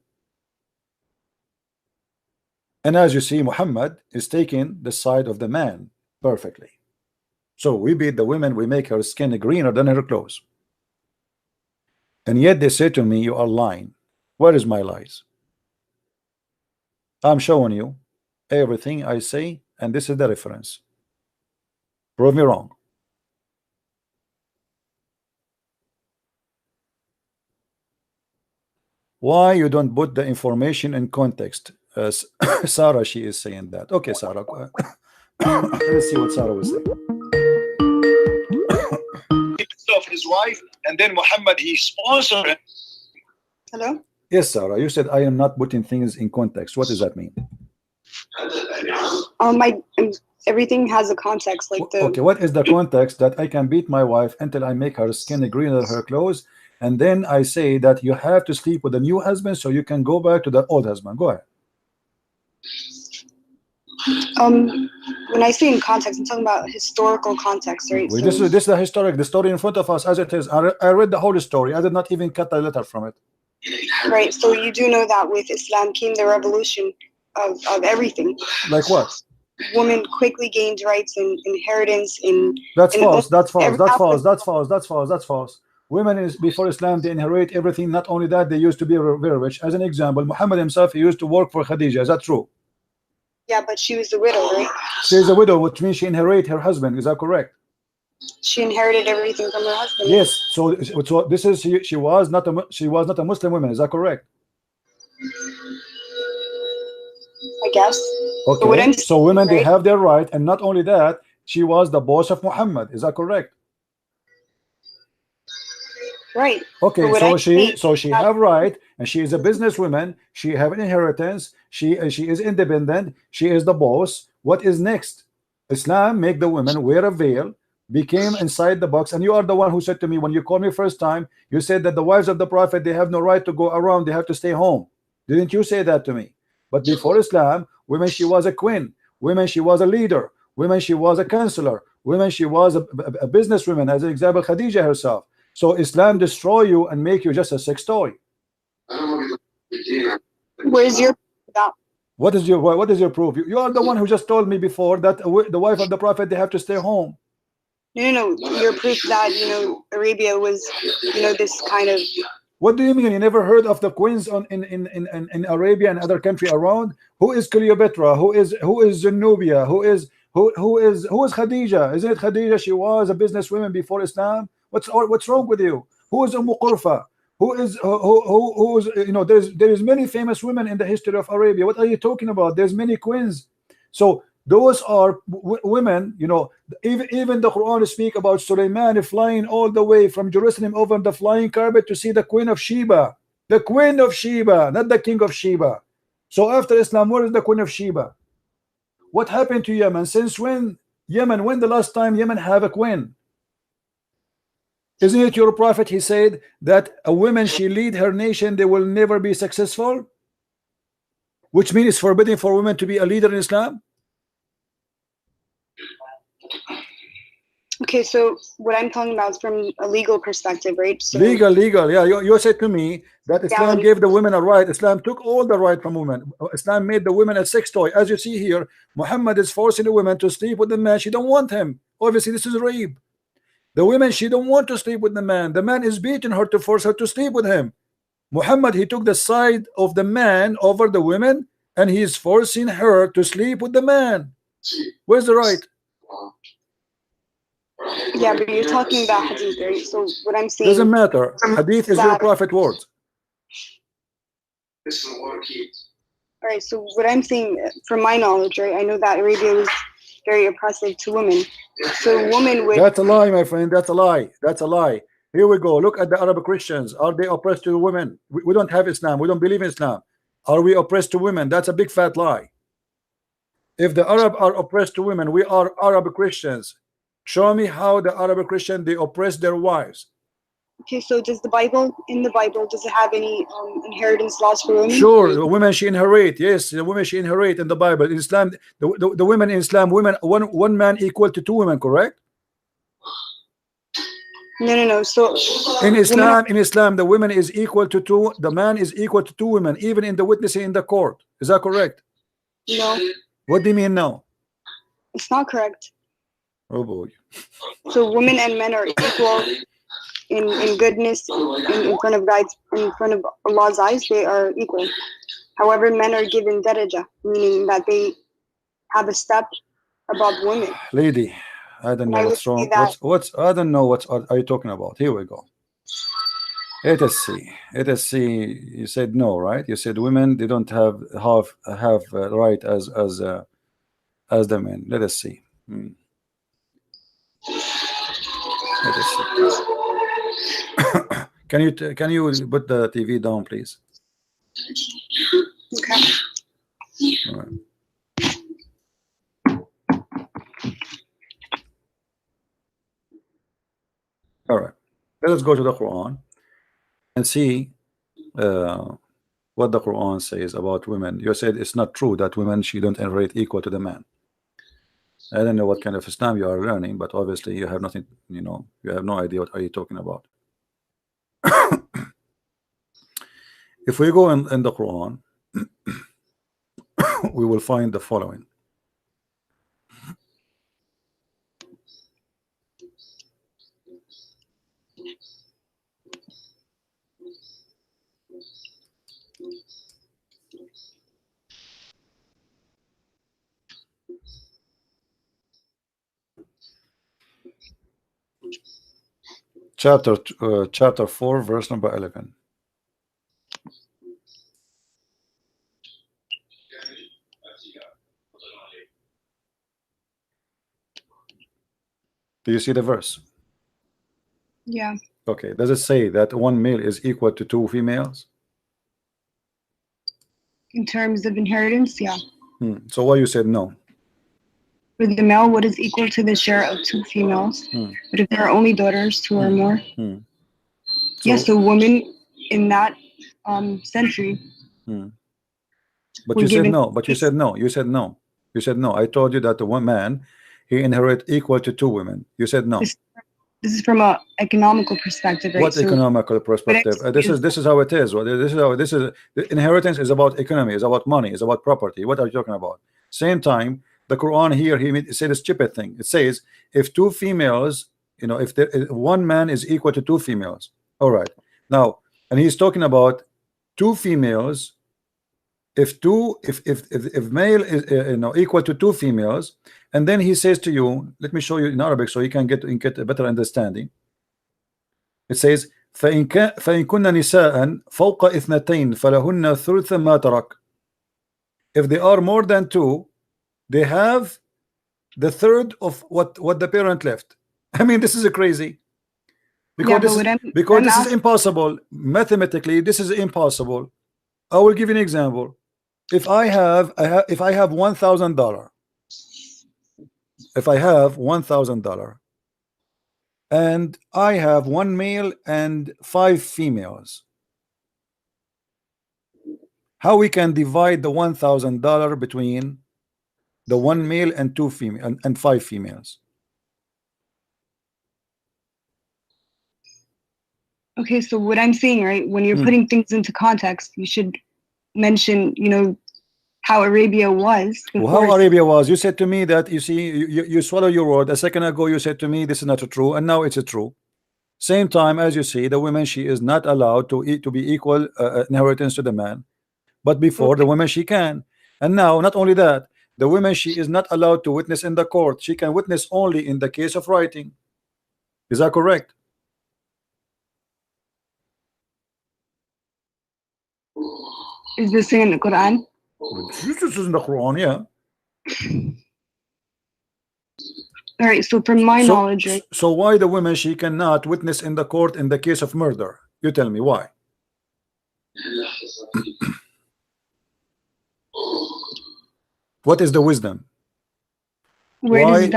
And as you see, Muhammad is taking the side of the man perfectly. So we beat the women, we make her skin greener than her clothes. And yet they say to me, you are lying. Where is my lies? I'm showing you everything I say, and this is the reference. Prove me wrong. Why you don't put the information in context? Sarah, she is saying that. Okay, Sarah. Let's see what Sarah was saying. Of his wife, and then Muhammad, he sponsored it. Hello? Yes, Sarah. You said I am not putting things in context. What does that mean? Everything has a context. Like the okay, what is the context that I can beat my wife until I make her skin greener than her clothes, and then I say that you have to sleep with a new husband so you can go back to the old husband? Go ahead. When I say in context, I'm talking about historical context, right? Well, this is the historic, the story in front of us as it is. I read the whole story. I did not even cut a letter from it. Right. So you do know that with Islam came the revolution of everything. Like what? Women quickly gained rights and inheritance in. That's false. That's false. That's false. That's false. That's false. That's false. Women is before Islam, they inherit everything. Not only that, they used to be very rich. As an example, Muhammad himself, he used to work for Khadija. Is that true? Yeah, but she was the widow, right? She is a widow, which means she inherited her husband. Is that correct? She inherited everything from her husband. Yes. So this is she was not a Muslim woman. Is that correct? I guess. Okay. So women, they have their right, and not only that, she was the boss of Muhammad. Is that correct? Right. Okay. So she have right, and she is a businesswoman. She have an inheritance. She is independent. She is the boss. What is next? Islam make the women wear a veil, became inside the box. And you are the one who said to me when you called me first time, you said that the wives of the Prophet, they have no right to go around. They have to stay home. Didn't you say that to me? But before Islam, women, she was a queen. Women, she was a leader. Women, she was a counselor. Women, she was a businesswoman. As an example, Khadija herself. So Islam destroy you and make you just a sex toy. Where's your that? What is your proof? You are the one who just told me before that the wife of the Prophet, they have to stay home. No. Your proof that Arabia was this kind of. What do you mean? You never heard of the queens in Arabia and other country around? Who is Cleopatra? Who is Zenobia? Who is Khadija? Isn't it Khadija? She was a businesswoman before Islam. What's wrong with you? Who is Qurfa? Who is there is many famous women in the history of Arabia. What are you talking about? There's many queens. So those are women. Even the Quran speak about Sulaiman flying all the way from Jerusalem over the flying carpet to see the Queen of Sheba. The Queen of Sheba, not the King of Sheba. So after Islam, where is the Queen of Sheba? What happened to Yemen? Since when the last time Yemen have a queen? Isn't it your prophet? He said that a woman, she lead her nation, they will never be successful, which means it's forbidden for women to be a leader in Islam. Okay, so what I'm talking about is from a legal perspective, right? So legal, yeah. You said to me that Islam gave the women a right. Islam took all the right from women. Islam made the women a sex toy. As you see here, Muhammad is forcing the women to sleep with the man. She don't want him. Obviously, this is rape. The women, she don't want to sleep with the man. The man is beating her to force her to sleep with him. Muhammad, he took the side of the man over the women, and he is forcing her to sleep with the man. Where's the right? Yeah, but you're talking about hadith, right? So what I'm saying doesn't matter. Hadith is your prophet words. All right, so what I'm saying, from my knowledge, right, I know that Arabia was very oppressive to women. So women would. That's a lie, my friend. That's a lie. That's a lie. Here we go. Look at the Arab Christians. Are they oppressed to women? We don't have Islam. We don't believe in Islam. Are we oppressed to women? That's a big fat lie. If the Arab are oppressed to women, we are Arab Christians. Show me how the Arab Christian, they oppress their wives. Okay, so in the Bible, does it have any inheritance laws for women? Sure, the women she inherit. Yes, the women she inherit in the Bible. In Islam, the women in Islam, one man equal to two women, correct? No. So in Islam, the woman is equal to two. The man is equal to two women, even in the witnessing in the court. Is that correct? No. What do you mean no? It's not correct. Oh boy. So women and men are equal in goodness in front of God, in front of Allah's eyes. They are equal. However, men are given daraja, meaning that they have a step above women. Lady, I don't know what's wrong. I don't know what are you talking about. Here we go. Let us see. Let us see. You said no, right? You said women they don't have right as the men. Let us see. Let us see. Can you put the TV down, please? Okay. All right. All right. Let us go to the Quran and see what the Quran says about women. You said it's not true that women she don't inherit equal to the man. I don't know what kind of Islam you are learning, but obviously you have nothing. You have no idea what are you talking about. If we go in the Quran, we will find the following. Chapter 4, verse number 11. Do you see the verse? Yeah. Okay. Does it say that one male is equal to two females? In terms of inheritance, yeah. So why you said no? For the male, what is equal to the share of two females? But if there are only daughters, two or more. Yes, a woman in that century. But you said no. But you said no. You said no. You said no. I told you that the one man he inherit equal to two women. You said no. This is from a economical perspective, right? What economical perspective? This is how it is. This is the inheritance is about economy, is about money, is about property. What are you talking about? Same time, the Quran here he said a stupid thing. It says if two females, if one man is equal to two females. All right. Now, and he's talking about two females. If male is equal to two females, and then he says to you, let me show you in Arabic so you can get a better understanding. It says فإن كن نساء فوق اثنتين فلهن ثلث ما ترك. If they are more than two, they have the third of what the parent left. I mean, this is crazy. Because this is impossible. Mathematically, this is impossible. I will give you an example. If I have $1,000, if I have $1,000 and I have one male and 5 females, how we can divide the $1,000 between the one male and 2 female and 5 females? Okay, so what I'm saying, right, when you're putting things into context, you should mention, how Arabia was. How Arabia was? You said to me that you swallow your word. A second ago you said to me this is not true, and now it's true. Same time as you see, the woman she is not allowed to be equal inheritance to the man, but before the woman she can, and now not only that, the woman she is not allowed to witness in the court. She can witness only in the case of writing. Is that correct? Is this in the Quran? This is in the Quran, yeah. All right, so from my knowledge, right? So why the woman she cannot witness in the court in the case of murder? You tell me why. What is the wisdom? Where is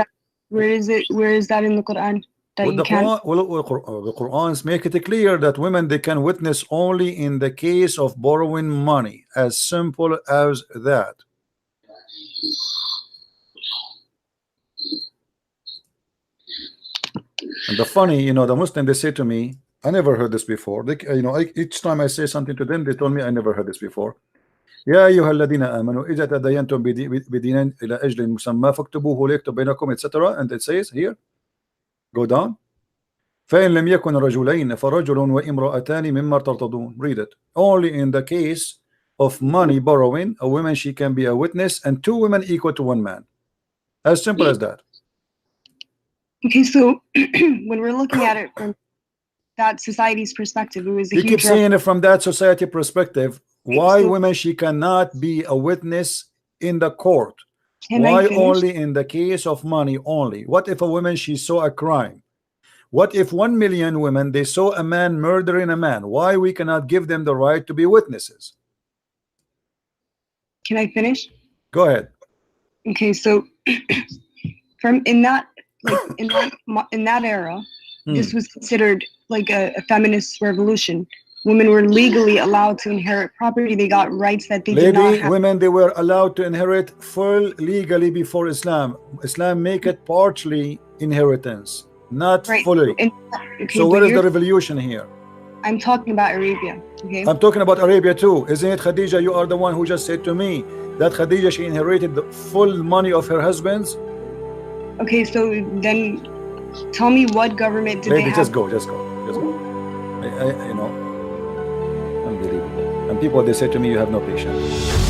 that in the Quran? The Quran make it clear that women they can witness only in the case of borrowing money. As simple as that. And the funny, the Muslim, they say to me, I never heard this before. Each time I say something to them, they told me I never heard this before. يا أيها الذين آمنوا إذا تداينتم بدين إلى أجل مسمى فاكتبوه ليكتب بينكم, etc. And it says here, go down. فإن لم يكن رجلين فرجل وامرأتان مما ترتضون. Read it. Only in the case of money borrowing, a woman she can be a witness, and 2 women equal to 1 man. As simple as that. Okay, so when we're looking at it from that society's perspective. It was a You huge keep saying it from that society perspective. Why so, women she cannot be a witness in the court? Can Why I finish? only in the case of money only? What if a woman she saw a crime? What if 1 million women they saw a man murdering a man? Why we cannot give them the right to be witnesses? Can I finish? Go ahead. Okay, so from in that in that era, this was considered like a feminist revolution. Women were legally allowed to inherit property. They got rights that they did not have. Women they were allowed to inherit full legally before Islam. Islam make it partially inheritance, not fully. Okay, so where is the revolution here? I'm talking about Arabia. Okay. I'm talking about Arabia too. Isn't it Khadija? You are the one who just said to me that Khadija she inherited the full money of her husband's. Okay, so then tell me what government did they have? Just go. You know, unbelievable. And people they say to me, you have no patience.